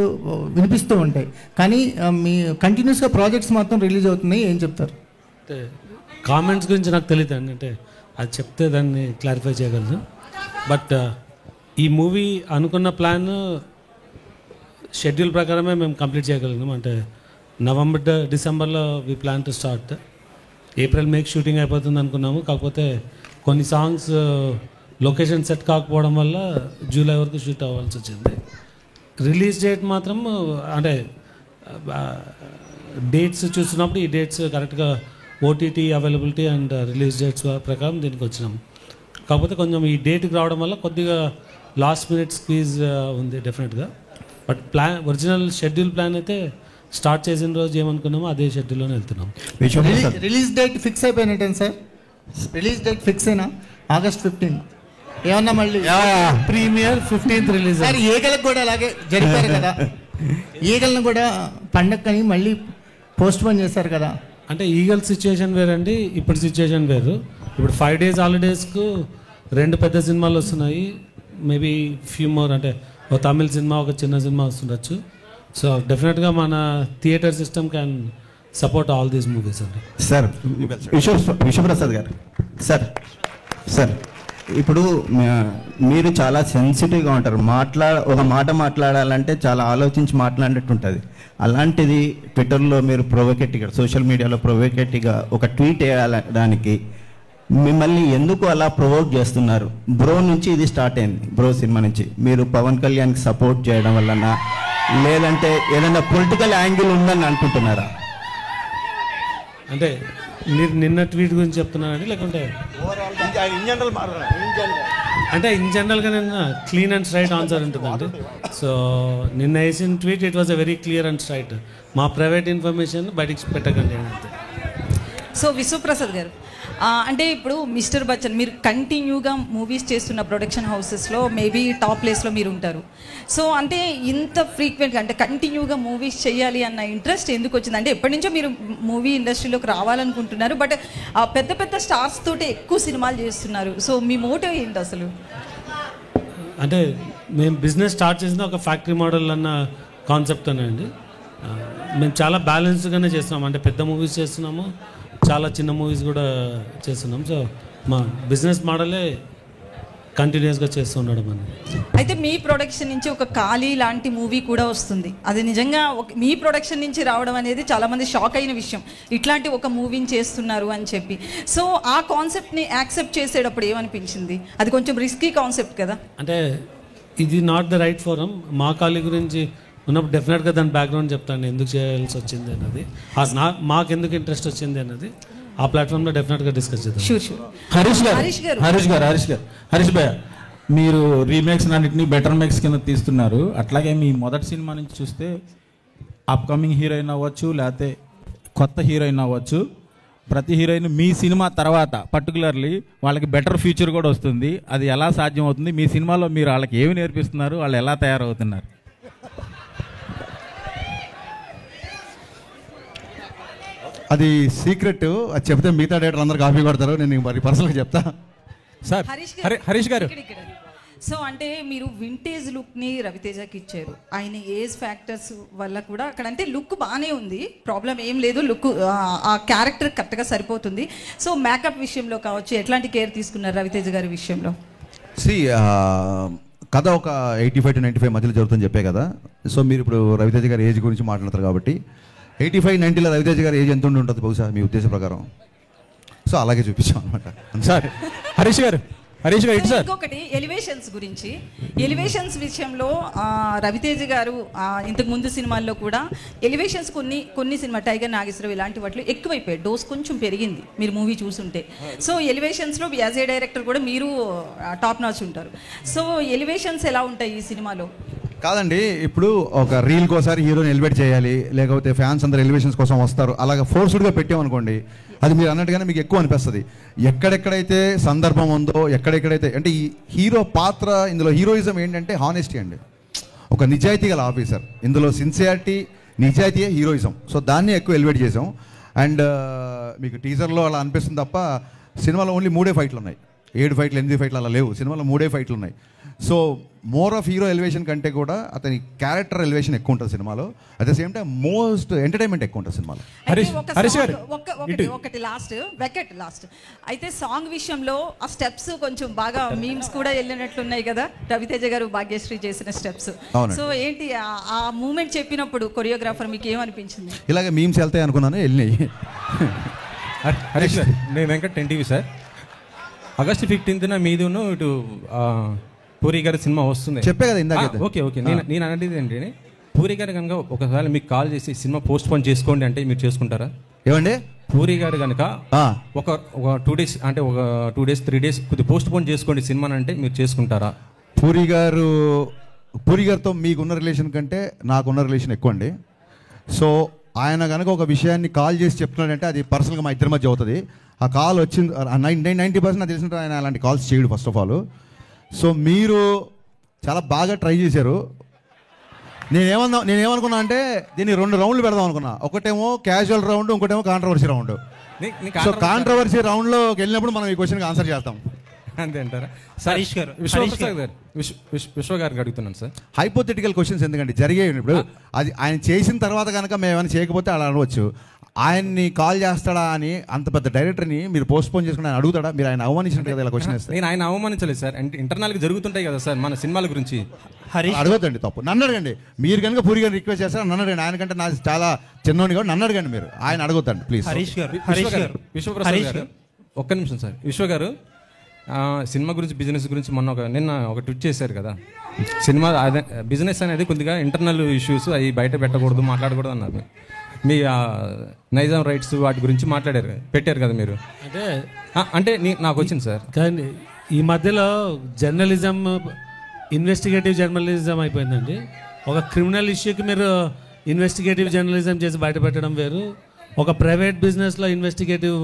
వినిపిస్తూ ఉంటాయి, కానీ మీ కంటిన్యూస్గా ప్రాజెక్ట్స్ మొత్తం రిలీజ్ అవుతున్నాయి, ఏం చెప్తారు? అంటే కామెంట్స్ గురించి నాకు తెలియదు అండి, అంటే అది చెప్తే దాన్ని క్లారిఫై చేయగలను. బట్ ఈ మూవీ అనుకున్న ప్లాన్ షెడ్యూల్ ప్రకారమే మేము కంప్లీట్ చేయగలిగినాం. అంటే నవంబర్ డిసెంబర్లో we plan to start, April మేకి షూటింగ్ అయిపోతుంది అనుకున్నాము. కాకపోతే కొన్ని సాంగ్స్ లొకేషన్ సెట్ కాకపోవడం వల్ల జూలై వరకు షూట్ అవ్వాల్సి వచ్చింది. రిలీజ్ డేట్ మాత్రం అంటే డేట్స్ చూస్తున్నప్పుడు ఈ డేట్స్ కరెక్ట్గా OTT availability and release dates ప్రకారం దీనికి వచ్చినాం. కాకపోతే కొంచెం ఈ డేట్కి రావడం వల్ల కొద్దిగా లాస్ట్ మినిట్ స్క్వీజ్ ఉంది డెఫినెట్గా. బట్ ఒరిజినల్ షెడ్యూల్ ప్లాన్ అయితే స్టార్ట్ చేసిన రోజు ఏమనుకున్నామో అదే షెడ్యూల్లోనే వెళ్తున్నాం. రిలీజ్ డేట్ ఫిక్స్ అయిపోయినట్టే సార్? రిలీజ్ డేట్ ఫిక్స్ అయినా August 15. ఏమన్నా మళ్ళీ ప్రీమియర్ 15th రిలీజ్. సార్ ఈగలకు కూడా అలాగే జరిపారు కదా, ఈగలను కూడా పండక్కని మళ్ళీ పోస్ట్ పోన్ చేశారు కదా. అంటే ఈగల్ సిచ్యుయేషన్ వేరండి, ఇప్పుడు సిచ్యుయేషన్ వేరు. ఇప్పుడు 5 days హాలిడేస్కు 2 పెద్ద సినిమాలు వస్తున్నాయి, మేబీ ఫ్యూ మోర్ అంటే ఒక తమిళ సినిమా ఒక చిన్న సినిమా వస్తుండొచ్చు. సో డెఫినెట్గా మన theatre system can support all these movies అండి. సార్ విశ్వప్రసాద్ గారు, సార్ ఇప్పుడు మీరు చాలా సెన్సిటివ్గా ఉంటారు. ఒక మాట మాట్లాడాలంటే చాలా ఆలోచించి మాట్లాడినట్టు ఉంటుంది. అలాంటిది ట్విట్టర్లో మీరు ప్రొవోకేటివ్గా, సోషల్ మీడియాలో ప్రొవోకేటివ్గా ఒక ట్వీట్ వేయడానికి మిమ్మల్ని ఎందుకు అలా ప్రొవోక్ చేస్తున్నారు? బ్రో నుంచి ఇది స్టార్ట్ అయింది, బ్రో సినిమా నుంచి. మీరు పవన్ కళ్యాణ్కి సపోర్ట్ చేయడం వలన, లేదంటే ఏదైనా పొలిటికల్ యాంగిల్ ఉందని అనుకుంటున్నారా? అంటే మీరు నిన్న ట్వీట్ గురించి చెప్తున్నారండి, లేకుంటే అంటే ఇన్ జనరల్గా నిన్న క్లీన్ అండ్ స్ట్రైట్ ఆన్సర్ ఉంటుందండి. సో నిన్న వేసిన tweet it was a very clear and straight. మా ప్రైవేట్ ఇన్ఫర్మేషన్ బయటికి పెట్టకండి అంతే. సో విశ్వప్రసాద్ గారు, అంటే ఇప్పుడు మిస్టర్ బచ్చన్ మీరు కంటిన్యూగా మూవీస్ చేస్తున్న ప్రొడక్షన్ హౌసెస్లో మేబీ టాప్ ప్లేస్లో మీరు ఉంటారు. సో అంటే ఇంత ఫ్రీక్వెంట్గా అంటే కంటిన్యూగా మూవీస్ చేయాలి అన్న ఇంట్రెస్ట్ ఎందుకు వచ్చింది? అంటే ఎప్పటి నుంచో మీరు మూవీ ఇండస్ట్రీలోకి రావాలనుకుంటున్నారు, బట్ పెద్ద పెద్ద స్టార్స్ తోటి ఎక్కువ సినిమాలు చేస్తున్నారు. సో మీ మోటివ్ ఏంటి అసలు? అంటే మేము బిజినెస్ స్టార్ట్ చేసిన ఒక ఫ్యాక్టరీ మోడల్ అన్న కాన్సెప్ట్తోనే అండి. మేము చాలా బ్యాలెన్స్డ్గానే చేస్తున్నాము. అంటే పెద్ద మూవీస్ చేస్తున్నాము, చాలా చిన్న మూవీస్ కూడా చేస్తున్నాం. సో మా బిజినెస్ మోడలే కంటిన్యూస్గా చేస్తూ ఉండడం అనేది. అయితే మీ ప్రొడక్షన్ నుంచి ఒక ఖాళీ లాంటి మూవీ కూడా వస్తుంది. అది నిజంగా మీ ప్రొడక్షన్ నుంచి రావడం అనేది చాలామంది షాక్ అయిన విషయం, ఇట్లాంటి ఒక మూవీని చేస్తున్నారు అని చెప్పి. సో ఆ కాన్సెప్ట్ని యాక్సెప్ట్ చేసేటప్పుడు ఏమనిపించింది? అది కొంచెం రిస్కీ కాన్సెప్ట్ కదా. అంటే ఇది నాట్ ద రైట్ ఫోరం. మా ఖాళీ గురించి ఉన్నప్పుడు డెఫినెట్గా దాని బ్యాక్గ్రౌండ్ చెప్తాను, ఎందుకు చేయాల్సి వచ్చింది అన్నది, మాకు ఎందుకు ఇంట్రెస్ట్ వచ్చింది అన్నది ఆ ప్లాట్ఫామ్లో డెఫినెట్గా డిస్కస్ చేద్దాం. హరీష్ భయ్య, మీరు రీమేక్స్ అన్నింటినీ బెటర్ మేక్స్ కింద తీస్తున్నారు. అట్లాగే మీ మొదటి సినిమా నుంచి చూస్తే అప్కమింగ్ హీరోయిన్ అవ్వచ్చు, లేకపోతే కొత్త హీరోయిన్ అవ్వచ్చు, ప్రతి హీరోయిన్ మీ సినిమా తర్వాత పర్టికులర్లీ వాళ్ళకి బెటర్ ఫ్యూచర్ కూడా వస్తుంది. అది ఎలా సాధ్యం అవుతుంది? మీ సినిమాలో మీరు వాళ్ళకి ఏమి నేర్పిస్తున్నారు? వాళ్ళు ఎలా తయారవుతున్నారు? అది సీక్రెట్, అది చెప్తే మిగతా డేటర్ అందరు కాపీ కొడతారు. నేను మరి పర్సనల్గా చెప్తా. సార్ హరీష్ గారు, సో అంటే మీరు వింటేజ్ లుక్ని రవితేజకి ఇచ్చారు. ఆయన ఏజ్ ఫ్యాక్టర్స్ వల్ల కూడా అక్కడ అంటే లుక్ బాగానే ఉంది, ప్రాబ్లం ఏం లేదు, లుక్ ఆ క్యారెక్టర్ కరెక్ట్గా సరిపోతుంది. సో మేకప్ విషయంలో కావచ్చు ఎట్లాంటి కేర్ తీసుకున్నారు రవితేజ గారి విషయంలో? కథ ఒక 85 to 95 మధ్యలో జరుగుతుందని చెప్పే కదా. సో మీరు ఇప్పుడు రవితేజ గారి ఏజ్ గురించి మాట్లాడతారు కాబట్టి 85-90లో రవితేజ గారి ఏజ్ ఎంత ఉండి ఉంటుంది బహుశా మీ ఉద్దేశ ప్రకారం? సో అలాగే చూపించాం అనమాట. సార్ హరీష్ గారు ఇంకొకటి ఎలివేషన్స్ గురించి, ఎలివేషన్స్ విషయంలో రవితేజ గారు ఇంతకు ముందు సినిమాల్లో కూడా ఎలివేషన్స్ కొన్ని సినిమా టైగర్ నాగేశ్వరరావు ఇలాంటి వాటిలో ఎక్కువైపోయాయి, డోస్ కొంచెం పెరిగింది మీరు మూవీ చూసుంటే. సో ఎలివేషన్స్లో యాజ్ ఏ డైరెక్టర్ కూడా మీరు టాప్ నాచ్ ఉంటారు. సో ఎలివేషన్స్ ఎలా ఉంటాయి ఈ సినిమాలో? కాదండి, ఇప్పుడు ఒక రీల్కి ఒకసారి హీరోని ఎలివేట్ చేయాలి, లేకపోతే ఫ్యాన్స్ అందరు ఎలివేషన్స్ కోసం వస్తారు, అలాగే ఫోర్స్డ్గా పెట్టామనుకోండి, అది మీరు అన్నట్టుగానే మీకు ఎక్కువ అనిపిస్తుంది. ఎక్కడెక్కడైతే సందర్భం ఉందో, ఎక్కడెక్కడైతే అంటే ఈ హీరో పాత్ర, ఇందులో హీరోయిజం ఏంటంటే హానెస్టీ అండి, ఒక నిజాయితీ గల ఆఫీసర్. ఇందులో సిన్సియారిటీ, నిజాయితీయే హీరోయిజం. సో దాన్ని ఎక్కువ ఎలివేట్ చేసాం. అండ్ మీకు టీజర్లో అలా అనిపిస్తుంది తప్ప సినిమాలో ఓన్లీ 3 ఫైట్లు ఉన్నాయి. 7 ఫైట్లు 8 ఫైట్లు అలా లేవు, సినిమాలో 3 ఫైట్లు ఉన్నాయి. So more of hero elevation కంటే కూడా అతని క్యారెక్టర్ ఎలివేషన్ ఎక్కువ ఉంటుంది సినిమాలో. At the same time most entertainment ఎక్కువ ఉంటుంది సినిమాలో. ఒకటి లాస్ట్ అయితే సాంగ్ విషయంలో ఆ స్టెప్స్ కొంచెం బాగా మీమ్స్ కూడా వెళ్ళినట్లున్నాయి కదా, రవితేజ గారు భాగ్యశ్రీ చేసిన స్టెప్స్. సో ఏంటి ఆ మూమెంట్ చెప్పినప్పుడు కొరియోగ్రాఫర్ మీకు ఏమనిపించింది? ఇలాగే మీమ్స్ వెళ్తాయి అనుకున్నాను, వెళ్ళినాయి. హరీష్ సార్, నేను వెంకట్ 10TV సార్. ఆగస్ట్ 15న మీదును ఇటు పూరి గారి సినిమా వస్తుంది చెప్పే కదా ఇందాక. ఓకే నేను అనేది ఏంటి, పూరి గారు కనుక ఒకసారి మీకు కాల్ చేసి సినిమా పోస్ట్ పోన్ చేసుకోండి అంటే మీరు చేసుకుంటారా? ఏమండి, పూరి గారు కనుక ఒక 2 days అంటే ఒక 2 days 3 days కొద్దిగా పోస్ట్ పోన్ చేసుకోండి సినిమాని అంటే మీరు చేసుకుంటారా? పూరి గారితో మీకున్న రిలేషన్ కంటే నాకున్న రిలేషన్ ఎక్కువ అండి. సో ఆయన కనుక ఒక విషయాన్ని కాల్ చేసి చెప్తున్నాడంటే అది పర్సనల్గా మా ఇద్దరి మధ్య అవుతుంది. ఆ కాల్ వచ్చింది 90% నాకు తెలిసినట్టు ఆయన అలాంటి కాల్స్ చేయడు ఫస్ట్ ఆఫ్ ఆల్. సో మీరు చాలా బాగా ట్రై చేశారు. నేనేమనుకున్నా అంటే దీన్ని 2 రౌండ్లు పెడదాం అనుకున్నా. ఒకటేమో క్యాజువల్ రౌండ్, ఇంకోటేమో కాంట్రవర్సీ రౌండ్. సో కాంట్రవర్సీ రౌండ్లోకి వెళ్ళినప్పుడు మనం ఈ క్వశ్చన్కి ఆన్సర్ చేస్తాం. అంతే అంటారా? హరీష్ గారు, విశ్వప్రసాద్ గారు, విశ్వ గారికి అడుగుతున్నాను సార్. హైపోథెటికల్ క్వశ్చన్స్ ఎందుకంటే జరిగాయి ఇప్పుడు. అది ఆయన చేసిన తర్వాత కనుక మేము ఏమైనా చేయకపోతే అలా అనవచ్చు. ఆయన్ని కాల్ చేస్తాడా అని అంత పెద్ద డైరెక్టర్ని మీరు పోస్ట్పోన్ చేసుకుని ఆయన అడుగుతాడా? మీరు ఆయన అవమానించినట్టు కదా ఇలా క్వశ్చన్ వేస్తారు. నేను ఆయన అవమానించలేదు సార్. అంటే ఇంటర్నల్గా జరుగుతుంటాయి కదా సార్ మన సినిమాల గురించి. అడగద్దండి, తప్పు. నన్ను అడగండి. మీరు కనుక పూరి గారిని రిక్వెస్ట్ చేస్తారా నన్ను అడగండి. ఆయన కంటే నాకు చాలా చిన్నోని కూడా నన్ను అడగండి. మీరు ఆయన అడగొద్దండి ప్లీజ్. విశ్వప్రసాద్ గారు ఒక్క నిమిషం సార్. విశ్వ గారు సినిమా గురించి బిజినెస్ గురించి మొన్న నిన్న ఒక ట్వీట్ చేశారు కదా. సినిమా అదే బిజినెస్ అనేది కొద్దిగా ఇంటర్నల్ ఇష్యూస్ అవి బయట పెట్టకూడదు, మాట్లాడకూడదు అన్నారు. మీ నైజాం రైట్స్ వాటి గురించి పెట్టారు కదా మీరు. అంటే నాకు వచ్చింది సార్. కానీ ఈ మధ్యలో జర్నలిజం ఇన్వెస్టిగేటివ్ జర్నలిజం అయిపోయిందండి. ఒక క్రిమినల్ ఇష్యూకి మీరు ఇన్వెస్టిగేటివ్ జర్నలిజం చేసి బయటపెట్టడం వేరు, ఒక ప్రైవేట్ బిజినెస్లో ఇన్వెస్టిగేటివ్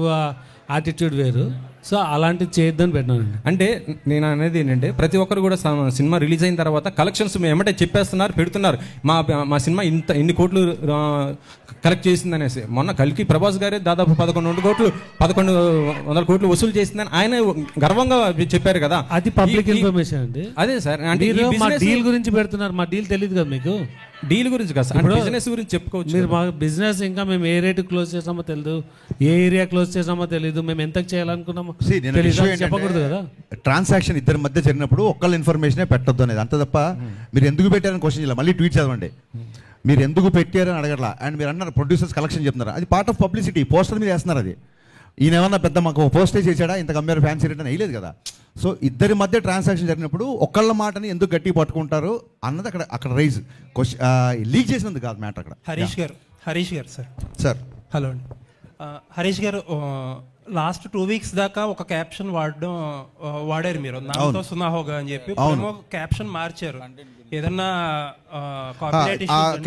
యాటిట్యూడ్ వేరు. సో అలాంటివి చేయొద్దని పెట్టినానండి. అంటే నేను అనేది ఏంటంటే ప్రతి ఒక్కరు కూడా సినిమా రిలీజ్ అయిన తర్వాత కలెక్షన్స్ ఏమంటే చెప్పేస్తున్నారు, పెడుతున్నారు. మా సినిమా ఇన్ని కోట్లు కలెక్ట్ చేసిందనేసి. మొన్న కల్కి ప్రభాస్ గారే దాదాపు 1100 కోట్లు వసూలు చేసిందని ఆయన గర్వంగా చెప్పారు కదా. అది పబ్లిక్ ఇన్ఫర్మేషన్ అండి. అదే సార్, అంటే మా డీల్ గురించి పెడుతున్నారు. మా డీల్ తెలియదు కదా మీకు. డీల్ గురించి కాదు సార్, బిజినెస్ గురించి చెప్పుకోవచ్చు. మీరు మా బిజినెస్ ఇంకా మేము ఏ రేటు క్లోజ్ చేసామో తెలియదు, ఏ ఏరియా క్లోజ్ చేసామో తెలియదు, మేము ఎంత చేయాలనుకున్నామో చెప్పకూడదు కదా. ట్రాన్సాక్షన్ ఇద్దరి మధ్య జరిగినప్పుడు ఒక్కళ్ళ ఇన్ఫర్మేషనే పెట్టొద్దు అనేది అంత తప్ప మీరు ఎందుకు పెట్టారని క్వశ్చన్ చేయాలి. మళ్ళీ ట్వీట్ చదవండి. మీరు ఎందుకు పెట్టారని అడగట్లా. అండ్ మీరు అన్నారు ప్రొడ్యూసర్స్ కలెక్షన్ చెప్తున్నారు. అది పార్ట్ ఆఫ్ పబ్లిసిటీ. పోస్టర్ మీద వేస్తున్నారు. అది ఈయన ఏమన్నా పెద్ద మాకు పోస్టే చేశాడా, ఇంత కంపేర్ ఫ్యాన్సీ రేట్ అని వేయలేదు కదా. సో ఇద్దరి మధ్య ట్రాన్సాక్షన్ జరిగినప్పుడు ఒక్కళ్ళ మాటని ఎందుకు గట్టి పట్టుకుంటారు అన్నది అక్కడ రైజ్ లీక్ చేసినందుకు కాదు మ్యాటర్ అక్కడ. హరీష్ గారు సార్ హలో అండి. హరీష్ గారు లాస్ట్ 2 weeks దాకా ఒక క్యాప్షన్ వాడారు మీరు, నాతో సునాహోగా అని చెప్పి. క్యాప్షన్ మార్చారు. ఏదన్నా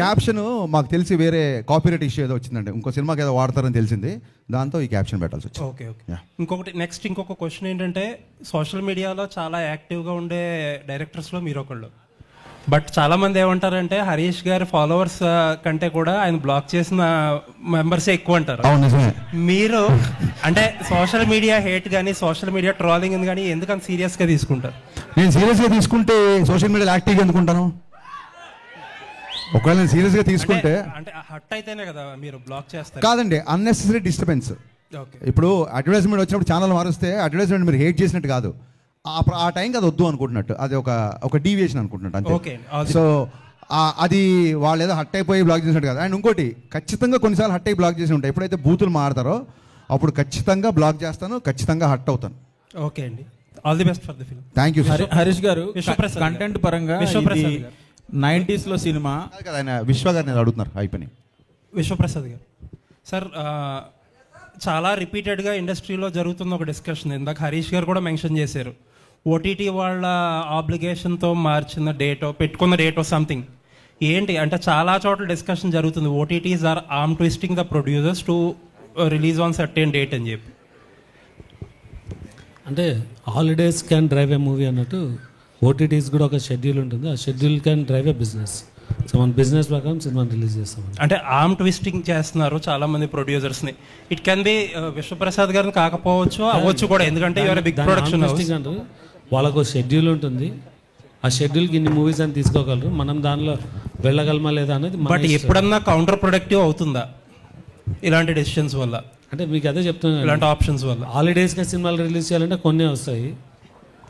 క్యాప్షన్ మాకు తెలిసి వేరే కాపీరైట్ ఇష్యూ ఏదో వచ్చిందండి. ఇంకో సినిమాకి ఏదో వాడతారని తెలిసింది. దాంతో ఈ క్యాప్షన్ పెట్టాల్సి వచ్చింది. ఓకే. ఇంకొక క్వశ్చన్ ఏంటంటే, సోషల్ మీడియాలో చాలా యాక్టివ్గా ఉండే డైరెక్టర్స్లో మీరు ఒకళ్ళు. బట్ చాలా మంది ఏమంటారంటే హరీష్ గారి ఫాలోవర్స్ కంటే కూడా ఆయన బ్లాక్ చేసిన మెంబర్సే ఎక్కువ అంటారు. మీరు అంటే సోషల్ మీడియా హేట్ కానీ సోషల్ మీడియా ట్రోలింగ్ కానీ ఎందుకంత సీరియస్గా తీసుకుంటారు? నేను సీరియస్గా తీసుకుంటే సోషల్ మీడియాలో యాక్టివ్గా ఎందుకుంటాను? ఒకవేళ నేను సీరియస్గా తీసుకుంటే అంటే హట్ అయితేనే కదా మీరు బ్లాక్ చేస్తారు. కాదండి, అన్నెసెసరీ డిస్టర్బెన్స్. ఇప్పుడు అడ్వర్టైజ్మెంట్ వచ్చినప్పుడు ఛానల్ మారుస్తే అడ్వర్టైజ్మెంట్ మీరు హేట్ చేసినట్టు కాదు, ఆ టైంకి అది వద్దు అనుకుంటున్నట్టు, అది ఒక డీవియేషన్ అనుకుంటున్నట్టు అంతే. సో అది వాళ్ళు ఏదో హట్ అయిపోయి బ్లాక్ చేసినట్టు కాదు. అండ్ ఇంకోటి, ఖచ్చితంగా కొన్నిసార్లు హట్ అయి బ్లాక్ చేసి ఉంటాయి. ఎప్పుడైతే బూతులు మాడతారో అప్పుడు ఖచ్చితంగా బ్లాక్ చేస్తాను, ఖచ్చితంగా హట్ అవుతాను. ఓకే అండి, all the best for the film. Thank you. Harish గారు కంటెంట్ పరంగా 90s లో సినిమా కదా, ఆయన విశ్వ గారిని అడుగుతున్నారు అయిపోయి. విశ్వప్రసాద్ గారు సార్, చాలా రిపీటెడ్గా ఇండస్ట్రీలో జరుగుతున్న ఒక డిస్కషన్, ఇందాక హరీష్ గారు కూడా మెన్షన్ చేశారు. ఓటీటీ వాళ్ళ ఆబ్లిగేషన్తో మార్చిన డేటో పెట్టుకున్న డేటో సంథింగ్ ఏంటి అంటే చాలా చోట్ల డిస్కషన్ జరుగుతుంది. OTTs are arm twisting the producers to release on certain date అని చెప్పి. అంటే holidays can drive a movie అన్నట్టు ఓటీటీస్ కూడా ఒక షెడ్యూల్ ఉంటుంది. ఆ schedule can drive a business. So మన బిజినెస్ ప్రకారం సినిమాని రిలీజ్ చేస్తాం. అంటే ఆర్మ్ ట్విస్టింగ్ చేస్తున్నారు చాలా మంది ప్రొడ్యూసర్స్ని. ఇట్ కెన్ బి విశ్వప్రసాద్ గారిని కాకపోవచ్చు, అవ్వచ్చు కూడా, ఎందుకంటే బిగ్ ప్రొడక్షన్ అంటారు. వాళ్ళకు షెడ్యూల్ ఉంటుంది. ఆ షెడ్యూల్కి ఇన్ని మూవీస్ అని తీసుకోగలరు. మనం దానిలో వెళ్ళగలమా లేదా అనేది. బట్ ఎప్పుడన్నా కౌంటర్ ప్రొడక్టివ్ అవుతుందా ఇలాంటి డెసిషన్స్ వల్ల? అంటే మీకు అదే చెప్తున్నాను, ఇలాంటి ఆప్షన్స్ వల్ల. హాలిడేస్గా సినిమాలు రిలీజ్ చేయాలంటే కొన్ని వస్తాయి.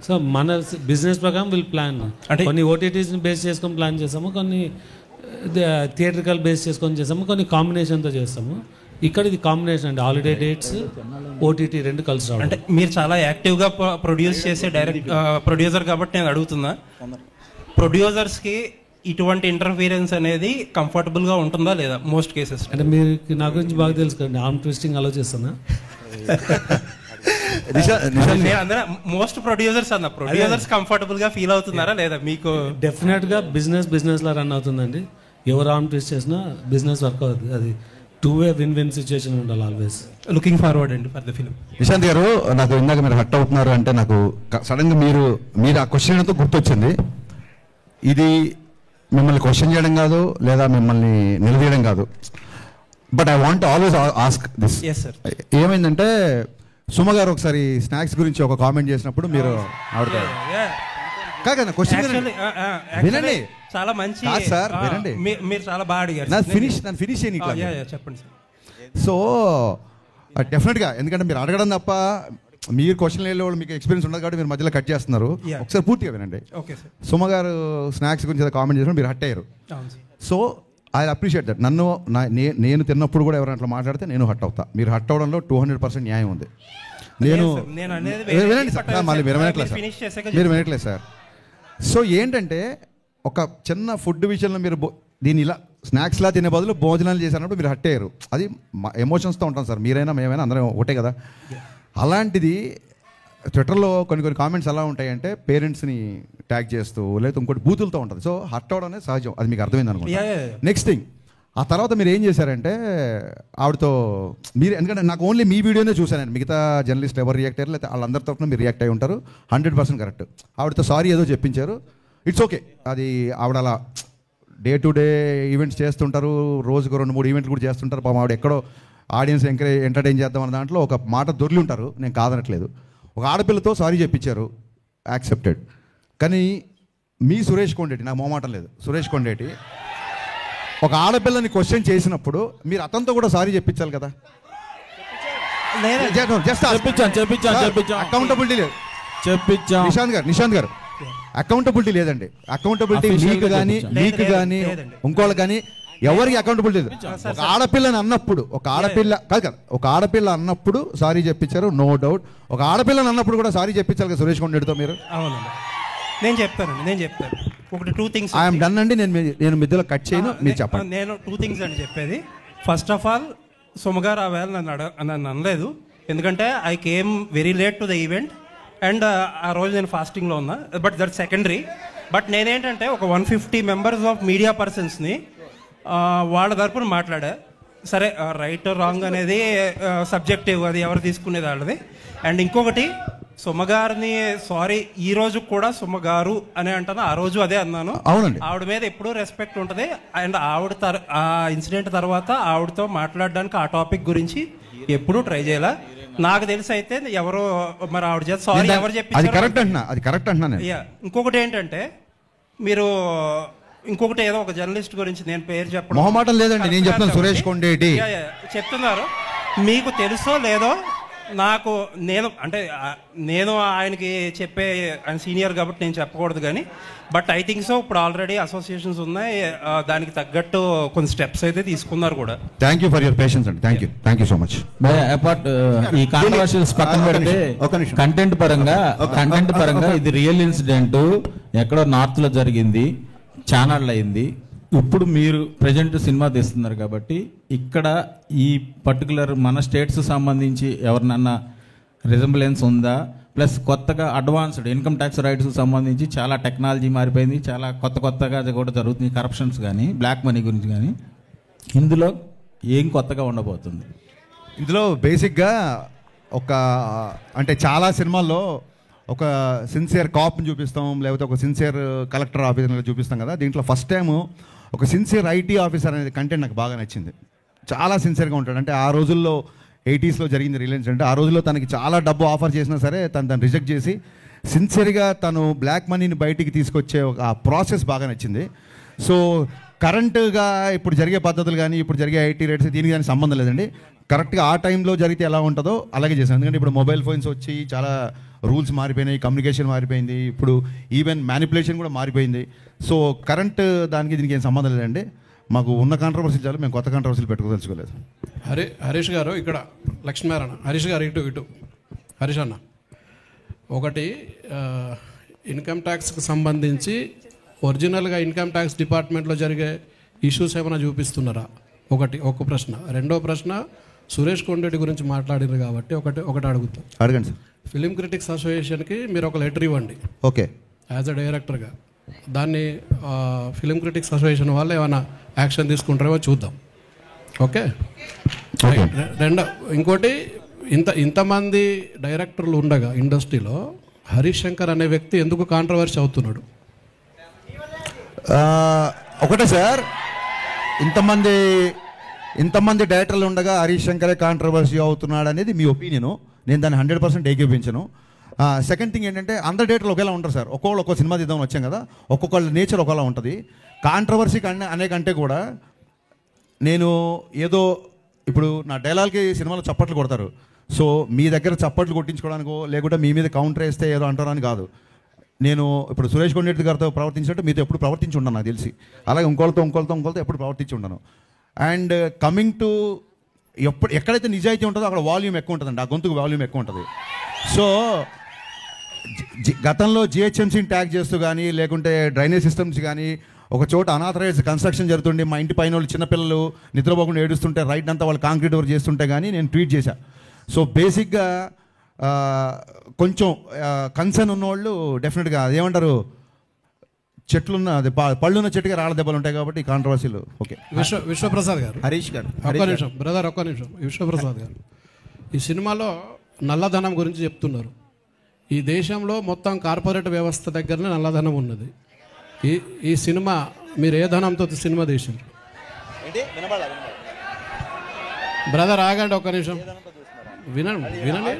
సో మన బిజినెస్ ప్రకారం వీళ్ళు ప్లాన్ అంటే కొన్ని ఓటీటీస్ని బేస్ చేసుకొని ప్లాన్ చేస్తాము, కొన్ని థియేట్రికల్ బేస్ చేసుకొని చేస్తాము, కొన్ని కాంబినేషన్తో చేస్తాము. ఇక్కడ ఇది కాంబినేషన్ అండి, హాలిడే డేట్స్ ఓటీటీ రెండు కలిసి రావడం. అంటే మీరు చాలా యాక్టివ్గా ప్రొడ్యూస్ చేసే ప్రొడ్యూసర్ కాబట్టి నేను అడుగుతున్నా, ప్రొడ్యూసర్స్కి ఇటువంటి ఇంటర్ఫీరెన్స్ అనేది కంఫర్టబుల్గా ఉంటుందా లేదా మోస్ట్ కేసెస్? అంటే మీరు నా గురించి బాగా తెలుసు కదండి, ఆర్మ్ ట్విస్టింగ్ అలో చేస్తున్నా. మోస్ట్ ప్రొడ్యూసర్స్ అన్న ప్రొడ్యూసర్స్ కంఫర్టబుల్ గా ఫీల్ అవుతున్నారా లేదా? మీకు డెఫినెట్ గా బిజినెస్ లా రన్ అవుతుందండి. ఎవరు ఆర్మ్ ట్విస్ట్ చేసినా బిజినెస్ వర్క్ అవుతుంది. అది 2-way విన్-విన్ సిచ్యువేషన్ ఉండాలి ఆల్వేస్. లుకింగ్ ఫార్వర్డ్ అండి ఫర్ ద ఫిల్మ్. నిశాంత్ గారు, నాకు ఇందాక మీరు హట్ అవుతున్నారు అంటే నాకు సడన్ గా మీరు ఆ క్వశ్చన్తో గుర్తొచ్చింది. ఇది మిమ్మల్ని క్వశ్చన్ చేయడం కాదు, లేదా మిమ్మల్ని నిలదీయడం కాదు, but I want always ask this. ఏమైందంటే సుమ గారు ఒకసారి స్నాక్స్ గురించి ఒక కామెంట్ చేసినప్పుడు మీరు ఆవిడ కాకన్నా క్వశ్చన్ వినండి. చాలా మంచి సార్ వినండి, మీరు చాలా బాగా అడిగారు. నన్ను ఫినిష్ చేయని చెప్పండి సార్. సో డెఫినెట్గా, ఎందుకంటే మీరు అడగడం తప్ప మీరు క్వశ్చన్ వెళ్ళే వాళ్ళు మీకు ఎక్స్పీరియన్స్ ఉండదు కాబట్టి మీరు మధ్యలో కట్ చేస్తున్నారు. ఒకసారి పూర్తిగా వినండి. సుమ గారు స్నాక్స్ గురించి కామెంట్ చేసినప్పుడు మీరు హట్ అయ్యారు. So I appreciate that. నేను తిన్నప్పుడు కూడా ఎవరైనా అట్లా మాట్లాడితే నేను హట్ అవుతా. మీరు హట్ అవడంలో 200% న్యాయం ఉంది. వినండి సార్, మళ్ళీ మీరు వినట్లేదు సార్. సో ఏంటంటే ఒక చిన్న ఫుడ్ విషయంలో మీరు దీన్ని ఇలా స్నాక్స్లా తినే బదులు భోజనాలు చేసినప్పుడు మీరు హట్ అయ్యారు. అది ఎమోషన్స్తో ఉంటాం సార్, మీరైనా మేమైనా అందరం ఒకటే కదా. అలాంటిది ట్విట్టర్లో కొన్ని కామెంట్స్ ఎలా ఉంటాయంటే పేరెంట్స్ని ట్యాగ్ చేస్తూ లేదా ఇంకోటి బూతులతో ఉంటుంది. సో హర్ట్ అవడం అనేది సహజం, అది మీకు అర్థమైంది అనుకుంటా. నెక్స్ట్ థింగ్, ఆ తర్వాత మీరు ఏం చేశారంటే ఆవిడతో మీరు, ఎందుకంటే నాకు ఓన్లీ మీ వీడియోనే చూశానండి, మిగతా జర్నలిస్ట్ ఎవరు రియాక్ట్ అయ్యారు లేదా వాళ్ళందరి తరఫున మీరు రియాక్ట్ అయ్యి ఉంటారు. 100% కరెక్ట్. ఆవిడతో సారీ ఏదో చెప్పించారు, ఇట్స్ ఓకే. అది ఆవిడ అలా డే టు డే ఈవెంట్స్ చేస్తుంటారు, రోజుకు 2-3 ఈవెంట్లు కూడా చేస్తుంటారు. పాపం ఆవిడ ఎక్కడో ఆడియన్స్ ఎంటర్టైన్ చేద్దాం అన్న దాంట్లో ఒక మాట దొరికి ఉంటారు, నేను కాదనట్లేదు. ఒక ఆడపిల్లతో సారీ చెప్పించారు, యాక్సెప్టెడ్. కానీ మీ సురేష్ కొండేటి, నాకు మోమాటం లేదు, సురేష్ కొండేటి ఒక ఆడపిల్లని క్వశ్చన్ చేసినప్పుడు మీరు అతనితో కూడా సారీ చెప్పించాలి కదా. అకౌంటబిలిటీ లేదు. నిశాంత్ గారు అకౌంటబిలిటీ లేదండి. అకౌంటబిలిటీ మీకు కానీ ఇంకోళ్ళకి కానీ ఎవరికి అకౌంటబిలిటీ లేదు. ఒక ఆడపిల్లని అన్నప్పుడు ఒక ఆడపిల్ల అన్నప్పుడు సారీ చెప్పించారు, నో డౌట్. ఒక ఆడపిల్లని అన్నప్పుడు కూడా సారీ చెప్పించాలి కదా సురేష్ కొండేటితో మీరు. అవునండి, నేను చెప్తాను ఒకటి 2 things. ఐఎమ్ డన్ అండి, నేను మధ్యలో కట్ చేయను, మీరు చెప్పండి. నేను 2 things అని చెప్పేది. ఫస్ట్ ఆఫ్ ఆల్ సుమగారు ఆ వేళ నన్ను అనలేదు, ఎందుకంటే I came very late to the event and ఆ రోజు నేను ఫాస్టింగ్లో ఉన్నా. But that secondary. బట్ నేనేంటంటే ఒక 150 మెంబర్స్ ఆఫ్ మీడియా పర్సన్స్ని వాళ్ళ తరపున మాట్లాడా. సరే, రైట్ రాంగ్ అనేది సబ్జెక్టివ్, అది ఎవరు తీసుకునేది వాళ్ళది. అండ్ ఇంకొకటి, సుమగారిని సారీ ఈ రోజు కూడా సుమగారు అని అంటాను, ఆ రోజు అదే అన్నాను. ఆవిడ మీద ఎప్పుడూ రెస్పెక్ట్ ఉంటుంది. అండ్ ఆ ఇన్సిడెంట్ తర్వాత ఆవిడతో మాట్లాడడానికి ఆ టాపిక్ గురించి ఎప్పుడూ ట్రై చేయాల. నాకు తెలిసి అయితే ఎవరో మరి ఆవిడ చేత సారీ ఎవరు చెప్పి. ఇంకొకటి ఏంటంటే, మీరు ఇంకొకటి ఏదో ఒక జర్నలిస్ట్ గురించి నేను పేరు చెప్పడం మొహమాటం లేదండి, నేను చెప్తాను, సురేష్ కొండేటి చెప్తున్నారు. మీకు తెలుసో లేదో నాకు, నేను ఆయనకి చెప్పే, ఆయన సీనియర్ కాబట్టి నేను చెప్పకూడదు కానీ, బట్ ఐ థింక్ సో ఇప్పుడు ఆల్రెడీ అసోసియేషన్స్ ఉన్నాయి, దానికి తగ్గట్టు కొన్ని స్టెప్స్ అయితే తీసుకున్నారు కూడా. Thank you for your patience అండి. Thank you so much. Apart ఈ కాంట్రవర్షియల్స్ పక్కన పెడితే కంటెంట్ పరంగా ఇది రియల్ ఇన్సిడెంట్, ఎక్కడో నార్త్ లో జరిగింది, ఛానల్ అయింది. ఇప్పుడు మీరు ప్రజెంట్ సినిమా తీస్తున్నారు కాబట్టి ఇక్కడ ఈ పర్టికులర్ మన స్టేట్స్ సంబంధించి ఎవరినన్నా రిజంబ్లెన్స్ ఉందా? ప్లస్ కొత్తగా అడ్వాన్స్డ్ ఇన్కమ్ ట్యాక్స్ రైట్స్ సంబంధించి చాలా టెక్నాలజీ మారిపోయింది, చాలా కొత్తగా కూడా జరుగుతుంది, కరప్షన్స్ కానీ బ్లాక్ మనీ గురించి కానీ. ఇందులో ఏం కొత్తగా ఉండబోతుంది? ఇందులో బేసిక్గా అంటే చాలా సినిమాల్లో ఒక సిన్సియర్ కాప్ని చూపిస్తాం, లేకపోతే ఒక సిన్సియర్ కలెక్టర్ ఆఫీసర్ చూపిస్తాం కదా. దీంట్లో ఫస్ట్ టైము ఒక సిన్సియర్ ఐటీ ఆఫీసర్ అనేది కంటెంట్ నాకు బాగా నచ్చింది. చాలా సిన్సియర్గా ఉంటాడు. అంటే ఆ రోజుల్లో 80s జరిగింది రిలయన్స్ అంటే, ఆ రోజుల్లో తనకి చాలా డబ్బు ఆఫర్ చేసినా సరే తను రిజెక్ట్ చేసి సిన్సియర్గా తను బ్లాక్ మనీని బయటికి తీసుకొచ్చే ఒక ఆ ప్రాసెస్ బాగా నచ్చింది. సో కరెంటుగా ఇప్పుడు జరిగే పద్ధతులు కానీ ఇప్పుడు జరిగే ఐటీ రేట్స్ దీనికి కానీ సంబంధం లేదండి. కరెక్ట్గా ఆ టైంలో జరిగితే ఎలా ఉంటుందో అలాగే చేశాను. ఎందుకంటే ఇప్పుడు మొబైల్ ఫోన్స్ వచ్చి చాలా రూల్స్ మారిపోయినాయి, కమ్యూనికేషన్ మారిపోయింది, ఇప్పుడు ఈవెన్ మ్యానిపులేషన్ కూడా మారిపోయింది. సో కరెంట్ దానికి దీనికి ఏం సంబంధం లేదండి. మాకు ఉన్న కాంట్రవర్సీలు చాలు, మేము కొత్త కాంట్రవర్సీలు పెట్టుకోదలుచుకోలేదు. హరీష్ గారు ఇక్కడ లక్ష్మీనారాయణ, హరీష్ గారు ఇటు హరీష్ అన్న, ఒకటి ఇన్కమ్ ట్యాక్స్కి సంబంధించి ఒరిజినల్గా ఇన్కమ్ ట్యాక్స్ డిపార్ట్మెంట్లో జరిగే ఇష్యూస్ ఏమైనా చూపిస్తున్నారా? ఒక ప్రశ్న. రెండో ప్రశ్న, సురేష్ కొండేటి గురించి మాట్లాడారు కాబట్టి ఒకటి అడుగుతాం. అడగండి సార్. ఫిలిం క్రిటిక్స్ అసోసియేషన్కి మీరు ఒక లెటర్ ఇవ్వండి. ఓకే. యాజ్ అ డైరెక్టర్గా దాన్ని ఫిలిం క్రిటిక్స్ అసోసియేషన్ వాళ్ళు ఏమైనా యాక్షన్ తీసుకుంటారేమో చూద్దాం. ఓకే. ఇంకోటి, ఇంతమంది డైరెక్టర్లు ఉండగా ఇండస్ట్రీలో హరీష్ శంకర్ అనే వ్యక్తి ఎందుకు కాంట్రవర్సీ అవుతున్నాడు? ఒకటే సార్, ఇంతమంది డైరెక్టర్లు ఉండగా హరీష్ శంకరే కాంట్రవర్సీ అవుతున్నాడు అనేది మీ ఒపీనియను. నేను దాన్ని 100% ఏకీపించను. సెకండ్ థింగ్ ఏంటంటే అందరి డేటర్లు ఒకేలా ఉంటారు సార్. ఒక్కొక్కళ్ళు ఒక్కో సినిమా తీద్దామని వచ్చాం కదా, ఒక్కొక్కళ్ళ నేచర్ ఒకలా ఉంటుంది. కాంట్రవర్సీ అనే కంటే కూడా నేను ఏదో ఇప్పుడు నా డైలాగ్కి సినిమాలో చప్పట్లు కొడతారు, సో మీ దగ్గర చప్పట్లు కొట్టించుకోవడానికో లేకుంటే మీ మీద కౌంటర్ వేస్తే ఏదో అంటారని కాదు. నేను ఇప్పుడు సురేష్ కొండరెడ్డి గారితో ప్రవర్తించినట్టు మీతో ఎప్పుడు ప్రవర్తించి ఉండను నాకు తెలిసి, అలాగే ఇంకోళ్ళతో ఎప్పుడు ప్రవర్తించి ఉండను. అండ్ కమింగ్ టు ఎక్కడైతే నిజాయితీ ఉంటుందో అక్కడ వాల్యూమ్ ఎక్కువ ఉంటుందండి, ఆ గొంతుకు వాల్యూమ్ ఎక్కువ ఉంటుంది. సో గతంలో జిహెచ్ఎంసీని ట్యాగ్ చేస్తూ కానీ లేకుంటే డ్రైనేజ్ సిస్టమ్స్ కానీ ఒక చోట అనాథరైజ్ కన్స్ట్రక్షన్ జరుగుతుండే, మా ఇంటి పైన వాళ్ళు చిన్నపిల్లలు నిద్రపోకుండా ఏడుస్తుంటే రైట్ అంతా వాళ్ళు కాంక్రీట్ వర్క్ చేస్తుంటే కానీ నేను ట్వీట్ చేశా. సో బేసిక్గా కొంచెం కన్సర్న్ ఉన్నవాళ్ళు డెఫినెట్గా అదేమంటారు, చెట్లున్న అది పళ్ళున్న చెట్టుగా రాళ్ళ దెబ్బలు ఉంటాయి కాబట్టి కాంట్రవర్సీలు. ఓకే, విశ్వప్రసాద్ గారు, హరీష్ గారు ఒక్క నిమిషం బ్రదర్, ఒక్క నిమిషం. విశ్వప్రసాద్ గారు, ఈ సినిమాలో నల్లధనం గురించి చెప్తున్నారు. ఈ దేశంలో మొత్తం కార్పొరేట్ వ్యవస్థ దగ్గరనే నల్లధనం ఉన్నది. ఈ సినిమా మీరు ఏ ధనంతో సినిమా తీసారు? బ్రదర్ ఆగండి ఒక్క నిమిషం, వినండి వినండి.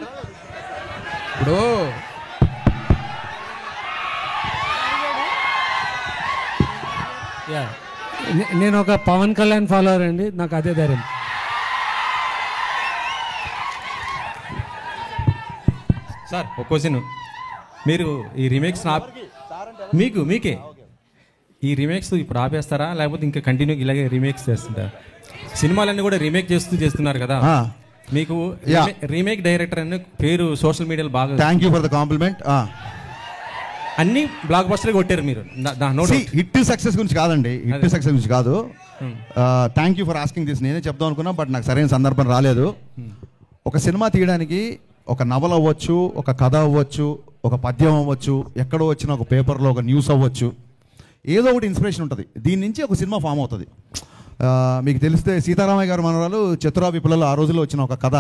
ఇప్పుడు నేను ఒక పవన్ కళ్యాణ్ ఫాలోవర్ అండి, నాకు అదే ధైర్యం. సార్ ఒక క్వశ్చన్, మీరు ఈ రీమేక్స్ మీకే ఈ రీమేక్స్ ఇప్పుడు ఆపేస్తారా లేకపోతే ఇంకా కంటిన్యూ ఇలాగే రీమేక్స్ చేస్తుంటారా? సినిమాలన్నీ కూడా రీమేక్ చేస్తున్నారు కదా, మీకు రీమేక్ డైరెక్టర్ అనే పేరు సోషల్ మీడియాలో బాగా. Thank you for the complement. అన్ని బ్లాక్ బస్టర్ కొట్టారు మీరు. హిట్ సక్సెస్ గురించి కాదండి, హిట్ సక్సెస్ గురించి కాదు. Thank you for asking this. నేనే చెప్దాం అనుకున్నా బట్ నాకు సరైన సందర్భం రాలేదు. ఒక సినిమా తీయడానికి ఒక నవల అవ్వచ్చు, ఒక కథ అవ్వచ్చు, ఒక పద్యం అవ్వచ్చు, ఎక్కడో వచ్చిన ఒక పేపర్లో ఒక న్యూస్ అవ్వచ్చు, ఏదో ఒకటి ఇన్స్పిరేషన్ ఉంటుంది. దీని నుంచి ఒక సినిమా ఫామ్ అవుతుంది. మీకు తెలిస్తే సీతారామయ్య గారు మనవరాలు చతురా విప్లవాలు ఆ రోజుల్లో వచ్చిన ఒక కథ,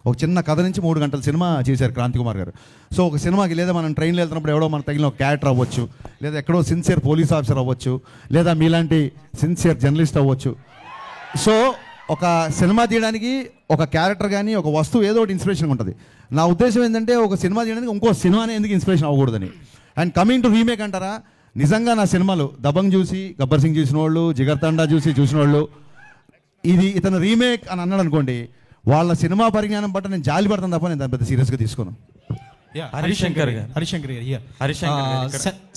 ఒక చిన్న కథ నుంచి 3 గంటల సినిమా చేశారు క్రాంతి కుమార్ గారు. సో ఒక సినిమాకి లేదా మనం ట్రైన్లో వెళ్తున్నప్పుడు ఎవడో మనకు తగిలిన ఒక క్యారెక్టర్ అవ్వచ్చు, లేదా ఎక్కడో సిన్సియర్ పోలీస్ ఆఫీసర్ అవ్వచ్చు, లేదా మీలాంటి సిన్సియర్ జర్నలిస్ట్ అవ్వచ్చు. సో ఒక సినిమా తీయడానికి ఒక క్యారెక్టర్ కానీ ఒక వస్తువు ఏదో ఒకటి ఇన్స్పిరేషన్ ఉంటుంది. నా ఉద్దేశం ఏంటంటే ఒక సినిమా తీయడానికి ఇంకో సినిమానే ఎందుకు ఇన్స్పిరేషన్ అవ్వకూడదని. అండ్ కమింగ్ టు రీమేక్ అంటారా, నిజంగా నా సినిమాలు దబంగ్ చూసి గబ్బర్ సింగ్ చూసిన వాళ్ళు, జిగర్ తండా చూసిన వాళ్ళు ఇది ఇతను రీమేక్ అని అన్నాడు అనుకోండి, వాళ్ళ సినిమా పరిజ్ఞానం బట్టి నేను జాలి పడతాను తప్ప నేను దాన్ని పెద్ద సీరియస్గా తీసుకోను. హరిశంకర్ గారు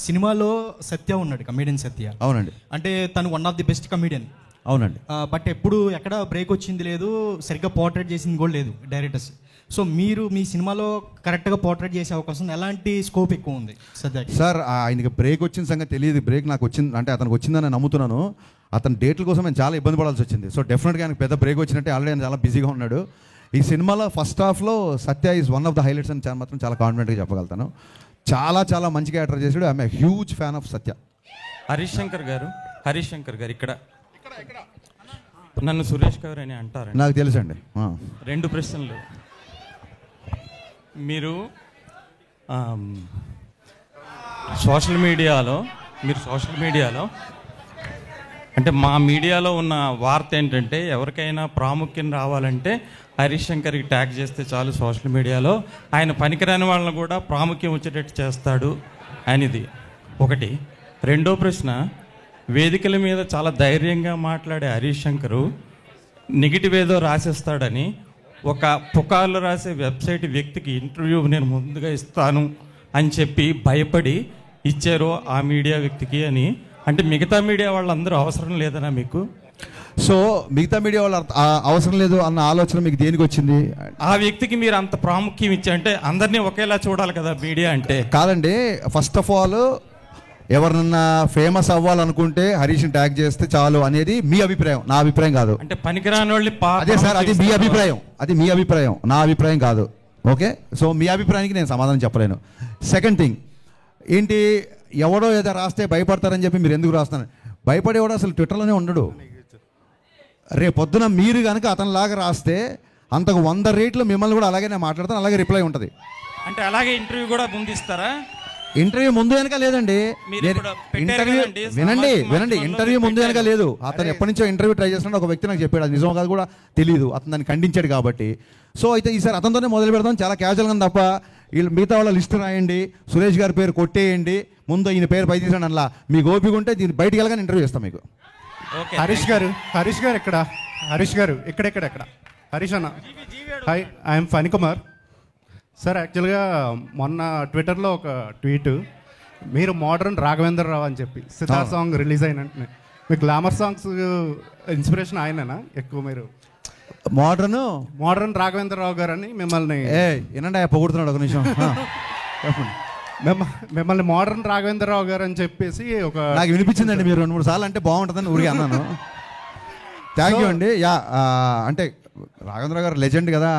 సినిమాలో సత్య ఉన్నాడు, కమేడియన్ సత్య. అవునండి. అంటే తను one of the best comedian. అవునండి. బట్ ఎప్పుడు ఎక్కడ బ్రేక్ వచ్చింది లేదు, సరిగ్గా పోర్ట్రేట్ చేసింది కూడా లేదు డైరెక్టర్స్. సో మీరు మీ సినిమాలో కరెక్ట్గా పోర్ట్రేట్ చేసే అవకాశం ఎలాంటి స్కోప్ ఎక్కువ ఉంది సార్? ఆయనకి బ్రేక్ వచ్చిన సంగతి తెలియదు. బ్రేక్ నాకు వచ్చింది అంటే అతనికి వచ్చిందని నమ్ముతున్నాను. అతని డేట్ల కోసం నేను చాలా ఇబ్బంది పడాల్సి వచ్చింది. సో డెఫినెట్గా ఆయనకు పెద్ద బ్రేక్ వచ్చినట్టే, ఆల్రెడీ ఆయన చాలా బిజీగా ఉన్నాడు. ఈ సినిమాలో ఫస్ట్ హాఫ్లో Satya is one of the highlights అని మాత్రం చాలా కాన్ఫిడెంట్గా చెప్పగలుగుతాను. చాలా చాలా మంచి క్యారెక్టర్ చేశాడు. I'm a huge fan of Satya. Harish Shankar garu ఇక్కడ నన్ను సురేష్ గారు అని అంటారు. నాకు తెలుసండి. 2 ప్రశ్నలు. మీరు సోషల్ మీడియాలో అంటే మా మీడియాలో ఉన్న వార్త ఏంటంటే ఎవరికైనా ప్రాముఖ్యం రావాలంటే హరీష్ శంకర్కి ట్యాగ్ చేస్తే చాలు సోషల్ మీడియాలో, ఆయన పనికిరాని వాళ్ళని కూడా ప్రాముఖ్యం వచ్చేటట్టు చేస్తాడు అనేది ఒకటి. రెండో ప్రశ్న, వేదికల మీద చాలా ధైర్యంగా మాట్లాడే హరీష్ శంకరు నెగిటివ్ ఏదో రాసేస్తాడని ఒక పుకార్లు రాసే వెబ్సైట్ వ్యక్తికి ఇంటర్వ్యూ నేను ముందుగా ఇస్తాను అని చెప్పి భయపడి ఇచ్చారు ఆ మీడియా వ్యక్తికి అని. అంటే మిగతా మీడియా వాళ్ళందరూ అవసరం లేదనా మీకు? సో మిగతా మీడియా వాళ్ళు అవసరం లేదు అన్న ఆలోచన మీకు దేనికి వచ్చింది? ఆ వ్యక్తికి మీరు అంత ప్రాముఖ్యం ఇచ్చి, అంటే అందరినీ ఒకేలా చూడాలి కదా మీడియా అంటే. కాదండి, ఫస్ట్ ఆఫ్ ఆల్ ఎవరినన్నా ఫేమస్ అవ్వాలనుకుంటే హరీష్ని ట్యాగ్ చేస్తే చాలు అనేది మీ అభిప్రాయం, నా అభిప్రాయం కాదు. అంటే పనికిరాని వాళ్ళు అదే సార్, అది మీ అభిప్రాయం, నా అభిప్రాయం కాదు. ఓకే, సో మీ అభిప్రాయానికి నేను సమాధానం చెప్పలేను. సెకండ్ థింగ్ ఏంటి, ఎవడో ఏదో రాస్తే భయపడతారని చెప్పి మీరు ఎందుకు రాస్తున్నారు? భయపడేవాడు అసలు ట్విట్టర్లోనే ఉండడు. రేపొద్దున మీరు కనుక అతనిలాగా రాస్తే అంతకు 100 రేట్లు మిమ్మల్ని కూడా అలాగే నేను మాట్లాడతాను, అలాగే రిప్లై ఉంటుంది. అంటే అలాగే ఇంటర్వ్యూ కూడా ముందిస్తారా? ఇంటర్వ్యూ ముందు వెనక లేదండి. మీరు ఇప్పుడు పెట్టారు ఇంటర్వ్యూ కదండి, వినండి సామాజిక వినండి మాధ్యమాల్లో ఇంటర్వ్యూ ముందు వెనక పెట్టారు. లేదు. అతను ఎప్పటి నుంచో ఇంటర్వ్యూ ట్రై చేస్తున్నాడు. ఒక వ్యక్తి నాకు చెప్పాడు, అది నిజం కాదు కూడా తెలియదు. అతను దాన్ని ఖండించాడు కాబట్టి. సో అయితే ఈసారి అతనితోనే మొదలు పెడదాం, చాలా క్యాజువల్గా తప్ప వీళ్ళు మిగతా వాళ్ళ లిస్ట్ రాయండి, సురేష్ గారి పేరు కొట్టేయండి, ముందు ఈయన పేరు పై తీసాను అలా మీకు ఓపిక ఉంటే దీన్ని బయటికి వెళ్ళగానే ఇంటర్వ్యూ ఇస్తాం మీకు. హరీష్ గారు ఎక్కడ? హరీష్ గారు ఎక్కడ? హరీష్ అన్న, హాయ్, ఐఎమ్ ఫణికుమార్ సార్. యాక్చువల్గా మొన్న ట్విట్టర్లో ఒక ట్వీట్, మీరు మోడర్న్ రాఘవేంద్రరావు అని చెప్పి సితార్ సాంగ్ రిలీజ్ అయిన వెంటనే మీ గ్లామర్ సాంగ్స్ ఇన్స్పిరేషన్ ఆయననా ఎక్కువ? మీరు మోడర్న్ రాఘవేంద్రరావు గారు అని మిమ్మల్ని ఏనండి పొగుడుతున్నాడు ఒక నిమిషం. మిమ్మల్ని మోడర్న్ రాఘవేంద్రరావు గారు అని చెప్పేసి ఒక నాకు వినిపించిందండి. మీరు 2-3 సార్లు అంటే బాగుంటుందని ఊరికి అన్నాను. థ్యాంక్ యూ అండి. యా అంటే రాఘవేంద్ర గారు లెజెండ్ కదా,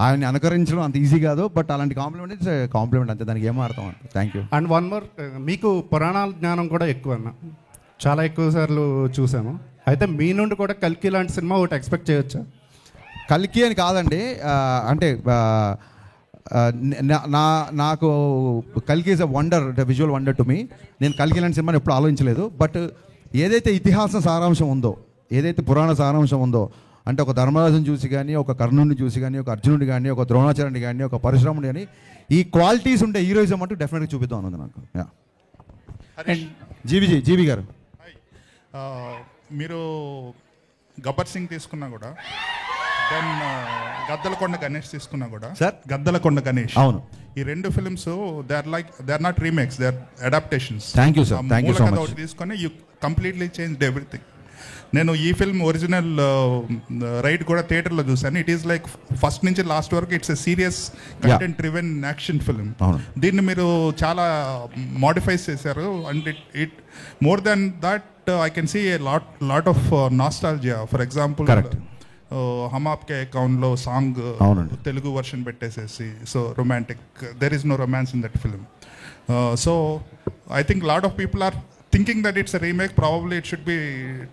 ఆయన్ని అనుకరించడం అంత ఈజీ కాదు. బట్ అలాంటి కాంప్లిమెంట్ ఇట్స్ కాంప్లిమెంట్ అంతే, దానికి ఏమో అర్థం అంత. Thank you. And one more, మీకు పురాణాల జ్ఞానం కూడా ఎక్కువ అన్న, చాలా ఎక్కువ సార్లు చూసాము. అయితే మీ నుండి కూడా కల్కి లాంటి సినిమా ఒకటి ఎక్స్పెక్ట్ చేయొచ్చా? కల్కి అని కాదండి, అంటే నాకు కల్కి is a wonder, visual wonder to me. నేను కల్కి లాంటి సినిమాని ఎప్పుడు ఆలోచించలేదు. బట్ ఏదైతే ఇతిహాస సారాంశం ఉందో, ఏదైతే పురాణ సారాంశం ఉందో, అంటే ఒక ధర్మరాజుని చూసి కానీ, ఒక కర్ణుడిని చూసి కానీ, ఒక అర్జునుడి కానీ, ఒక ద్రోణాచార్యుని కానీ, ఒక పరశురాముడి కానీ, ఈ క్వాలిటీస్ ఉండే హీరోయిజం అంటూ డెఫినెట్గా చూపిద్దాం అన్నది నాకు. జీవి గారు, మీరు గబ్బర్ సింగ్ తీసుకున్నా కూడా, దెన్ గద్దలకొండ గణేష్ తీసుకున్నా కూడా, గద్దలకొండ గణేష్, అవును, ఈ రెండు films they are not remakes, they are adaptations. Thank you sir, thank you so much. తీసుకొని యూ కంప్లీట్లీ చేంజ్డ్ ఎవ్రీథింగ్. నేను ఈ ఫిల్మ్ ఒరిజినల్ రైట్ కూడా థియేటర్లో చూశాను. ఇట్ ఈస్ లైక్ ఫస్ట్ నుంచి లాస్ట్ వరకు it's a serious content driven action film. దీన్ని మీరు చాలా మోడిఫైస్ చేశారు. And it more than that I can see a lot of nostalgia. For example Hum Aapke అకౌంట్లో సాంగ్ తెలుగు వర్షన్ పెట్టేసేసి, so romantic, there is no romance in that film. So I think lot of people are thinking that it's a remake. Probably it should be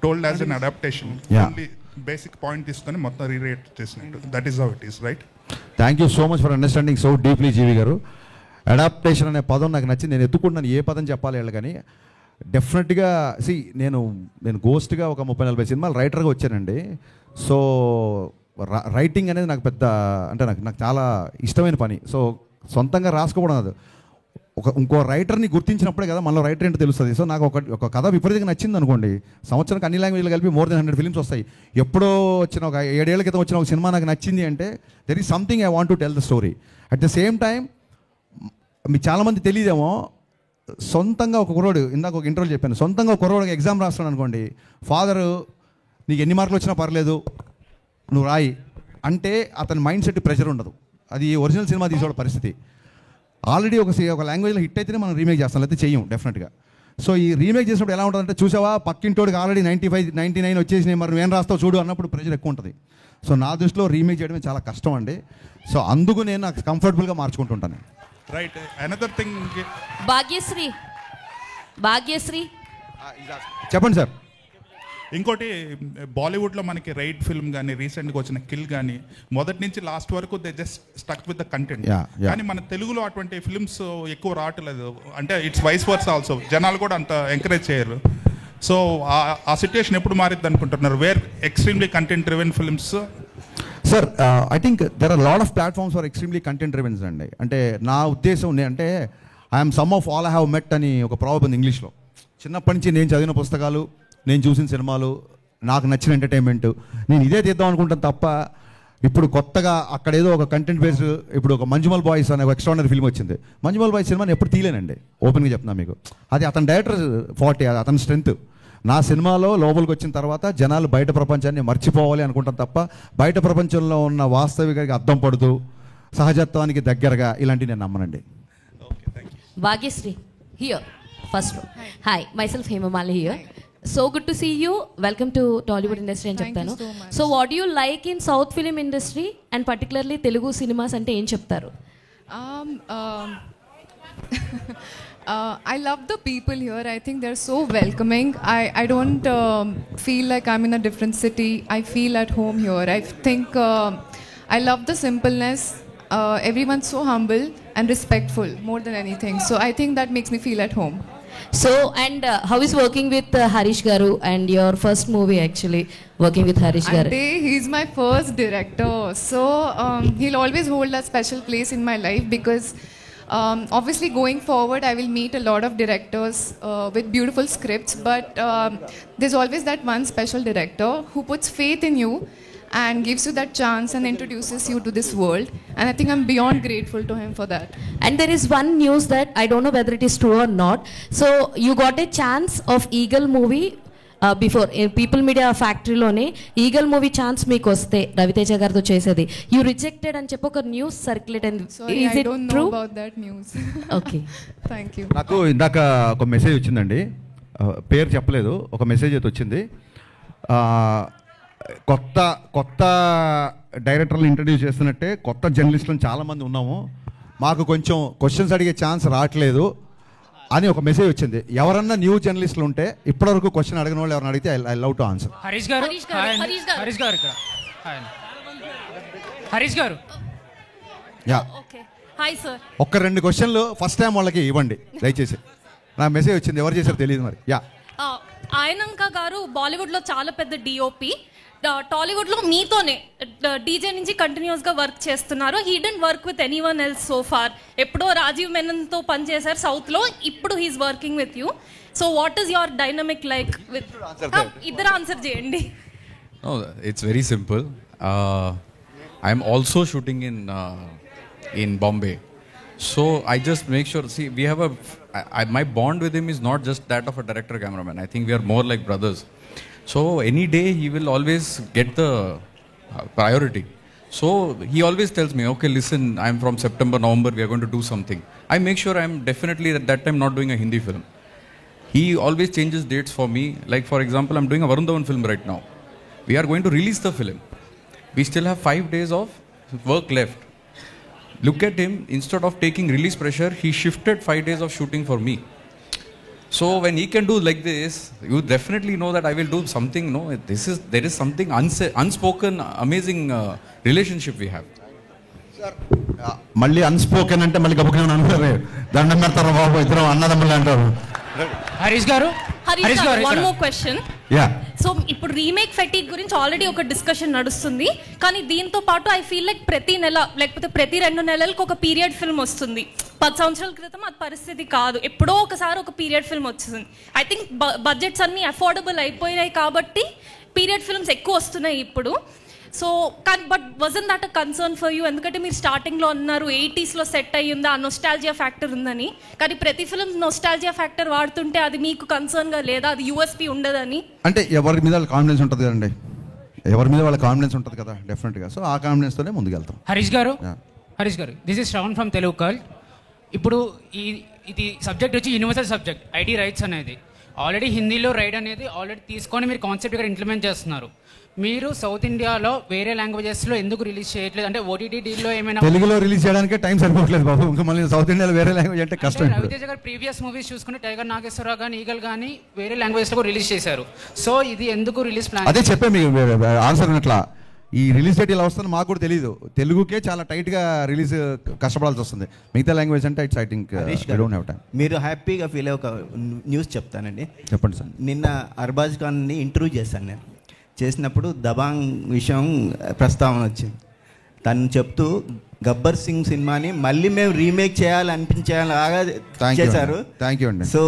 told as an adaptation. Only basic point తీసుకొని మొత్తం రీరేట్ చేసినట్టు. That is how it is, right? Thank you so much for understanding so deeply GV garu. Adaptation అనే పదం నాకు నచ్చింది. నేను ఎత్తుకుంటున్నాను ఏ పదం చెప్పాలి వాళ్ళు, కానీ డెఫినెట్గా నేను గోస్ట్గా ఒక 30-40 సినిమాలు రైటర్గా వచ్చానండి. సో రైటింగ్ అనేది నాకు పెద్ద, అంటే నాకు చాలా ఇష్టమైన పని. సో సొంతంగా రాసుకోవడం అది ఇంకో రైటర్ని గుర్తించినప్పుడే కదా మనలో రైటర్ ఏంటో తెలుస్తుంది. సో నాకు ఒక కథ విపరీతంగా నచ్చింది అనుకోండి, సంవత్సరానికి అన్ని లాంగ్వేజ్లు కలిపి మోర్ దెన్ 100 ఫిల్మ్స్ వస్తాయి. ఎప్పుడో వచ్చిన ఒక 7 ఏళ్ల క్రితం వచ్చిన ఒక సినిమా నాకు నచ్చింది అంటే there is something I want to tell the story. At the same time మీకు చాలామంది తెలియదేమో, సొంతంగా ఒక కుర్రోడు, ఇందాక ఒక ఇంటర్వ్యూ చెప్పాను, సొంతంగా ఒక కుర్రోడికి ఎగ్జామ్ రాస్తున్నాను అనుకోండి, ఫాదరు నీకు ఎన్ని మార్కులు వచ్చినా పర్లేదు నువ్వు రాయి అంటే అతని మైండ్ సెట్ ప్రెషర్ ఉండదు. అది ఒరిజినల్ సినిమా తీసేవాళ్ళ పరిస్థితి. ఆల్రెడీ ఒక లాంగ్వేజ్లో హిట్ అయితేనే మనం రీమేక్ చేస్తాం, లేకపోతే చెయ్యం డెఫినెట్గా. సో ఈ రీమేక్ చేసినప్పుడు ఎలా ఉంటుందంటే, చూసావా పక్కింటోడికి ఆల్రెడీ 95, 99 వచ్చేసినాయి, మరి నువ్వేం రాస్తావు చూడు అన్నప్పుడు ప్రెషర్ ఎక్కువ ఉంటుంది. సో నా దృష్టిలో రీమేక్ చేయడమే చాలా కష్టం అండి. సో అందుకు నేను నాకు కంఫర్టబుల్గా మార్చుకుంటుంటాను. రైట్. అనదర్ థింగ్, భాగ్యశ్రీ చెప్పండి సార్. ఇంకోటి, బాలీవుడ్లో మనకి రైడ్ ఫిల్మ్ కానీ, రీసెంట్గా వచ్చిన కిల్ కానీ, మొదటి నుంచి లాస్ట్ వరకు they just stuck with the content. కానీ మన తెలుగులో అటువంటి ఫిల్మ్స్ ఎక్కువ రావట్లేదు. అంటే ఇట్స్ వైస్ వర్స్ ఆల్సో, జనాలు కూడా అంత ఎంకరేజ్ చేయరు. సో ఆ సిచ్యుయేషన్ ఎప్పుడు మారిద్ది అనుకుంటున్నారు? Where extremely content driven films. Sir I think there are lot of platforms for extremely content drivens అండి. అంటే నా ఉద్దేశం అంటే I'm some of all I have met అని ఒక ప్రావర్బ్ ఉంది ఇంగ్లీష్లో. చిన్నప్పటి నుంచి నేను చదివిన పుస్తకాలు, నేను చూసిన సినిమాలు, నాకు నచ్చిన ఎంటర్టైన్మెంట్, నేను ఇదే తీద్దాం అనుకుంటాను తప్ప ఇప్పుడు కొత్తగా అక్కడ ఏదో ఒక కంటెంట్ బేస్డ్, ఇప్పుడు ఒక మంజుమల్ బాయ్స్ అనే ఒక ఎక్స్ట్రాడినరీ ఫిల్మ్ వచ్చింది. మంజుమల్ బాయ్స్ సినిమాని ఎప్పుడు తీయలేనండి, ఓపెన్గా చెప్తున్నాను మీకు. అది అతని డైరెక్టర్ 40, అది అతని స్ట్రెంత్. నా సినిమాలో లోపలికి వచ్చిన తర్వాత జనాలు బయట ప్రపంచాన్ని మర్చిపోవాలి అనుకుంటాం తప్ప బయట ప్రపంచంలో ఉన్న వాస్తవికకి అద్దం పడుతూ సహజత్వానికి దగ్గరగా ఇలాంటివి నేను నమ్మనండి. Bhagyashri here first row. Hi, myself Hemamali here. So good to see you. Welcome to Tollywood industry అని చెప్తాను. So what do you like in South film industry and particularly Telugu cinemas అంటే ఏం చెప్తారు? I love the people here. I think they're so welcoming. I don't feel like I'm in a different city. I feel at home here. I think I love the simpleness. Everyone's so humble and respectful more than anything. So I think that makes me feel at home. So, and how is working with Harish Garu and your first movie actually, working with Harish Garu? He's my first director. So he'll always hold a special place in my life because obviously going forward I will meet a lot of directors with beautiful scripts, but there's always that one special director who puts faith in you and gives you that chance and introduces you to this world, and I think I'm beyond grateful to him for that. And there is one news that I don't know whether it is true or not. So you got a chance of Eagle movie before People Media Factory lone Eagle movie chance meeku vaste Raviteja gartho chesedi, you rejected అని చెప్పి ఒక news circulate అయింది. Sorry, Is I it don't know true? about that news. Okay. Thank you. నాకు ఇందాక ఒక message వచ్చిందండి, పేరు చెప్పలేదు, ఒక మెసేజ్ అయితే వచ్చింది. కొత్త డైరెక్టర్లు ఇంట్రడ్యూస్ చేస్తున్నట్టే కొత్త జర్నలిస్టులను చాలామంది ఉన్నాము, మాకు కొంచెం క్వశ్చన్స్ అడిగే ఛాన్స్ రావట్లేదు అని ఒక మెసేజ్ వచ్చింది. ఎవరన్నా న్యూ జర్నలిస్టులు ఉంటే ఇప్పటివరకు క్వశ్చన్ అడిగిన వాళ్ళు ఎవరైనా అడిగితే I love to answer. Harish గారు ఇక్కడ హరీష్ గారు యా, హాయ్ సార్. ఒక్క 2 క్వశ్చన్లు ఫస్ట్ టైం వాళ్ళకి ఇవ్వండి దయచేసి. నా మెసేజ్ వచ్చింది, ఎవరు చేశారో తెలియదు మరి. యా, ఆయనంక గారు బాలీవుడ్లో చాలా పెద్ద డిఓపి, టాలీవుడ్లో మీతోనే డీజే నుంచి కంటిన్యూస్గా వర్క్ చేస్తున్నారు. He didn't work with anyone else so far. ఎప్పుడో రాజీవ్ మెనన్తో పనిచేశారు సౌత్లో, ఇప్పుడు he's working with you. So what is your dynamic like with? ఇద్దరు ఆన్సర్ చేయండి. No, it's very simple. I'm also shooting in Bombay. So I just make sure, see, we have my bond with him is not just that of a director cameraman. I think we are more like brothers. So any day he will always get the priority. So he always tells me, okay, listen, I'm from September, November, we are going to do something. I make sure I'm definitely at that time not doing a Hindi film. He always changes dates for me. Like for example, I'm doing a Varun Dhawan film right now. We are going to release the film. We still have 5 days of work left. Look at him, instead of taking release pressure, he shifted 5 days of shooting for me. So when he can do like this, you definitely know that I will do something. No, there is something unspoken, amazing relationship we have. మళ్ళీ unspoken అంటే మళ్ళీ గబుకని అనుకోరు, దండం పెడతారు బాబు, ఇద్దరు అన్నదమ్ములు అంటారు. హరీష్ గారు one more question. Yeah, so ఇప్పుడు రీమేక్ ఫెటీగ్ గురించి ఆల్రెడీ ఒక డిస్కషన్ నడుస్తుంది, కానీ దీంతో పాటు ఐ ఫీల్ లైక్ ప్రతి నెల లేకపోతే ప్రతి 2 నెలలకు ఒక పీరియడ్ ఫిల్మ్ వస్తుంది. 10 సంవత్సరాల క్రితం అది పరిస్థితి కాదు, ఎప్పుడో ఒకసారి ఒక పీరియడ్ ఫిల్మ్ వచ్చింది. ఐ థింక్ బడ్జెట్స్ అన్నీ అఫోర్డబుల్ అయిపోయినాయి కాబట్టి పీరియడ్ ఫిల్మ్స్ ఎక్కువ వస్తున్నాయి ఇప్పుడు. So but wasn't that a concern for you? ఎందుకంటే మీరు స్టార్టింగ్లో అన్నారు 80sలో సెట్ అయ్యిందా, ఆ నొస్టాలజియా ఫ్యాక్టర్ ఉందని, కానీ ప్రతి ఫిల్మ్ నొస్టాలజియా ఫ్యాక్టర్ వాడుతుంటే అది మీకు కన్సర్న్గా లేదా? అది యూఎస్పీ ఉండదని? అంటే ఎవరి మీద వాళ్ళ కాన్ఫిడెన్స్ ఉంటుంది కదండి, ఎవరి మీద వాళ్ళ కాన్ఫిడెన్స్ ఉంటుంది కదా డెఫినెట్గా. సో ఆ కాన్ఫిడెన్స్తోనే ముందుకెళ్తాం. హరీష్ గారు this is Shravan from Telugu cult. ఇప్పుడు ఇది సబ్జెక్ట్ వచ్చి యూనివర్సల్ సబ్జెక్ట్, ఐడి రైట్స్ అనేది. ఆల్రెడీ హిందీలో రైడ్ అనేది ఆల్రెడీ తీసుకొని మీరు కాన్సెప్ట్ ఇక్కడ ఇంప్లిమెంట్ చేస్తున్నారు. మీరు సౌత్ ఇండియాలో వేరే లాంగ్వేజెస్లో ఎందుకు రిలీజ్ చేయట్లేదు? అంటే ఓటీటీ డీల్లో ఏమైనా తెలుగులో రిలీజ్ చేయడానికి టైం సరిపోవట్లేదు బాబు, ఇంకా మళ్ళీ సౌత్ ఇండియాలో వేరే లాంగ్వేజ్ అంటే కష్టం. రవితేజ గారు ప్రీవియస్ మూవీస్ చూసుకుంటే టైగర్ నాగేశ్వరరావు కానీ ఈగల్ కానీ వేరే లాంగ్వేజ్లో రిలీజ్ చేశారు. సో ఇది ఎందుకు రిలీజ్ ప్లాన్? అదే చెప్పే మీకు ఆన్సర్ ఉన్నట్లా, ఈ రిలీజ్ డేట్ ఇలా వస్తుంది మాకు కూడా తెలియదు. తెలుగుకే చాలా టైట్గా రిలీజ్ కష్టపడాల్సి వస్తుంది, మిగతా లాంగ్వేజ్ అంటే it's I think I don't have time. మీరు హ్యాపీగా ఫీల్ అయ్యే ఒక న్యూస్ చెప్తానండి. చెప్పండి సార్. నిన్న అర్బాజ్ ఖాన్ని ఇంటర్వ్యూ చేశాను నేను. చేసినప్పుడు దబాంగ్ విషయం ప్రస్తావన వచ్చింది. తను చెప్తూ గబ్బర్ సింగ్ సినిమాని మళ్ళీ మేము రీమేక్ చేయాలనిపించేలాగా చేశారు. థ్యాంక్ యూ అండి. సో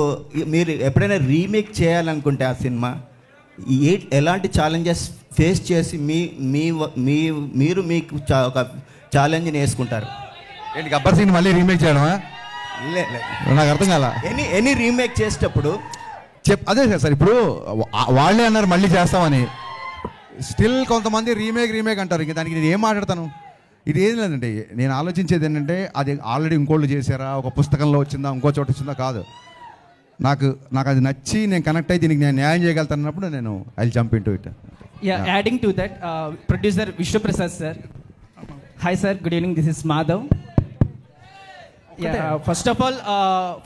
మీరు ఎప్పుడైనా రీమేక్ చేయాలనుకుంటే ఆ సినిమా ఎలాంటి ఛాలెంజెస్ ఫేస్ చేసి మీరు మీకు ఒక ఛాలెంజ్ని వేసుకుంటారు? ఏంటి గబ్బర్ సింగ్ మళ్ళీ రీమేక్ చేయడమా? నాకు అర్థం కాల. ఎనీ రీమేక్ చేసేటప్పుడు అదే సార్, ఇప్పుడు వాళ్ళే అన్నారు మళ్ళీ చేస్తామని, స్టిల్ కొంతమంది రీమేక్ అంటారు. ఇంక దానికి నేను ఏం మాట్లాడతాను? ఇది ఏం లేదండి, నేను ఆలోచించేది ఏంటంటే అది ఆల్రెడీ ఇంకోళ్ళు చేశారా, ఒక పుస్తకంలో వచ్చిందా, ఇంకో చోట వచ్చిందా కాదు. నాకు అది నచ్చి నేను కనెక్ట్ అయ్యి దీనికి నేను న్యాయం చేయగలుగుతానప్పుడు నేను I jump into it. Adding to that, producer Vishnu Prasad sir. Hi sir, good evening. This is Madhav. First of all,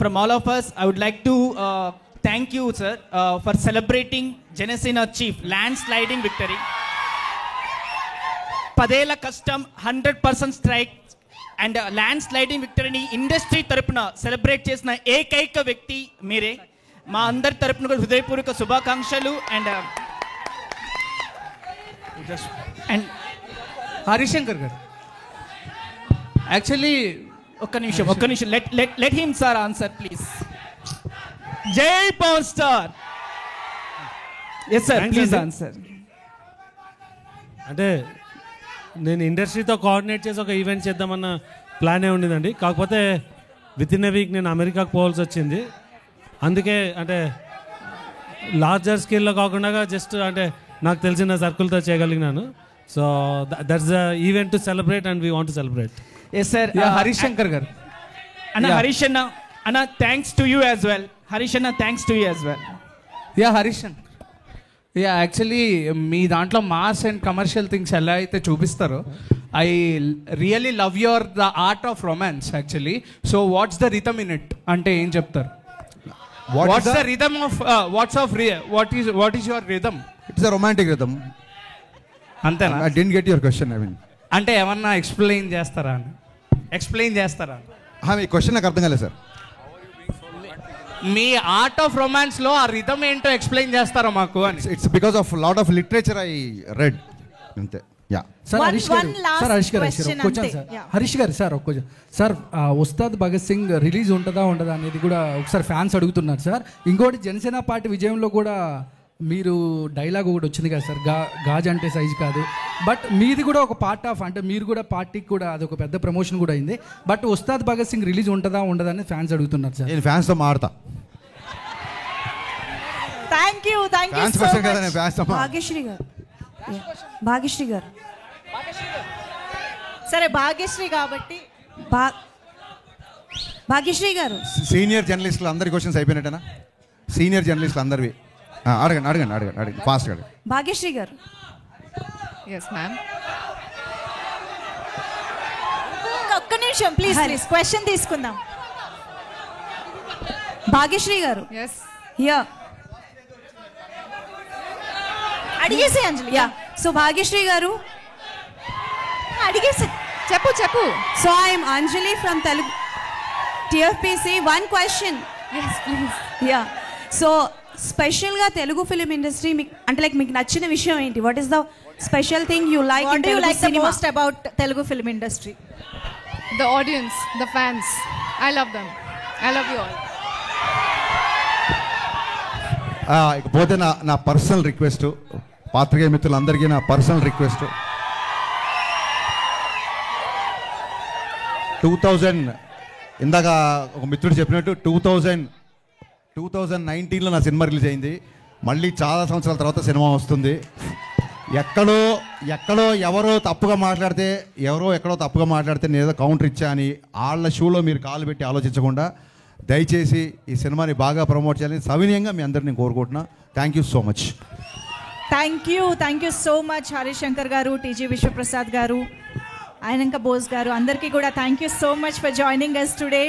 from all of us, I would like to thank you sir for celebrating Janasena Chief landsliding victory. 10 ఏళ్ల కష్టం, 100% strike, and land sliding విక్టరీని industry తరపున celebrate చేసిన ఏకైక వ్యక్తి మీరే. మా అందరి తరపున కూడా హృదయపూర్వక శుభాకాంక్షలు. అండ్ హరిశంకర్ గారు యాక్చువల్లీ ఒక్క నిమిషం let him sir answer please. జై power star. Yes sir please answer. అంటే నేను ఇండస్ట్రీతో కోఆర్డినేట్ చేసి ఒక ఈవెంట్ చేద్దామన్న ప్లానే ఉండిందండి. కాకపోతే విత్ ఇన్ ఎ వీక్ నేను అమెరికాకు పోవాల్సి వచ్చింది. అందుకే అంటే లార్జర్ స్కేల్లో కాకుండా జస్ట్ అంటే నాకు తెలిసిన సర్కిల్తో చేయగలిగినాను. So that's the event to celebrate and we want to celebrate. Yes sir. Harishankar garu అన్న హరీష్ అన్న thanks to you as well. Harish అన్న thanks to you as well. హరీషన్ యాక్చువల్లీ మీ దాంట్లో మాస్ అండ్ కమర్షియల్ థింగ్స్ ఎలా అయితే చూపిస్తారో I really love your the art of romance actually. So what's the rhythm in it అంటే ఏం చెప్తారు? What's the rhythm of what is your rhythm? It's a romantic rhythm. అంతేనా? I didn't get your question. I mean అంటే ఏమన్నా explain చేస్తారా? మీ question నాకు అర్థం కాలేదు సార్. మీ ఆర్ట్ ఆఫ్ రొమాన్స్ లో ఆ రిథమ్ ఏంటో ఎక్స్ప్లెయిన్ చేస్తారా మాకు అని? It's because of lot of literature I read అంతే. Yeah sir Harish garu sir ఒక్క సార్ ఉస్తాద్ భగత్ సింగ్ రిలీజ్ ఉంటుందా ఉండదా అనేది కూడా ఒకసారి ఫ్యాన్స్ అడుగుతున్నారు సార్. ఇంకోటి జనసేన పార్టీ విజయంలో కూడా మీరు డైలాగ్ ఒకటి వచ్చింది కదా సార్, గాజ్ అంటే సైజ్ కాదు. బట్ మీది కూడా ఒక పార్ట్ ఆఫ్ అంటే మీరు కూడా పార్టీకి కూడా అది ఒక పెద్ద ప్రమోషన్ కూడా అయింది. బట్ ఉస్తాద్ భగత్ సింగ్ రిలీజ్ ఉంటుందా ఉండదా అని ఫ్యాన్స్ అడుగుతున్నారు సార్. నేను ఫ్యాన్స్తో మాడతా. థ్యాంక్ యూ భాగ్యశ్రీ గారు సరే భాగ్యశ్రీ కాబట్టి భాగ్యశ్రీ గారు సీనియర్ జర్నలిస్టులు అందరి క్వశ్చన్స్ అయిపోయినట్టేనా? సీనియర్ జర్నలిస్టులు అందరివి అడగండి ఫాస్ట్ అడగండి. భాగ్యశ్రీ గారు. Yes ma'am. ఒక్క నిమిషం ప్లీజ్ క్వశ్చన్ తీసుకుందాం. భాగ్యశ్రీ గారు. ఎస్ హియర్ అడిగేసి అంజలి. యా సో భాగ్యశ్రీ గారు అడిగేసి చెప్పు. So I'm Anjali from Telugu TFPC. One question. Yes please. Yeah so స్పెషల్గా తెలుగు ఫిలిం ఇండస్ట్రీ అంటే లైక్ మీకు నచ్చిన విషయం ఏంటి? What is the special thing you like in Telugu cinema? Most about Telugu film industry? The audience, the fans. I love them. I love you all. ఇకపోతే నా personal request, పాత్రికేయ మిత్రులందరికీ నా పర్సనల్ రిక్వెస్ట్, 2000 ఇందాక ఒక మిత్రుడు చెప్పినట్టు 2019లో నా సినిమా రిలీజ్ అయింది. మళ్ళీ చాలా సంవత్సరాల తర్వాత సినిమా వస్తుంది. ఎక్కడో ఎవరో తప్పుగా మాట్లాడితే నేను ఏదో కౌంటర్ ఇచ్చా అని వాళ్ళ షూలో మీరు కాలు పెట్టి ఆలోచించకుండా దయచేసి ఈ సినిమాని బాగా ప్రమోట్ చేయాలని సవినయంగా మీ అందరిని కోరుకుంటున్నా. Thank you so much. Thank you so much Harishankar garu, TG Vishwaprasad garu, Ayananka Bose garu, అందరికీ కూడా thank you so much for joining us today.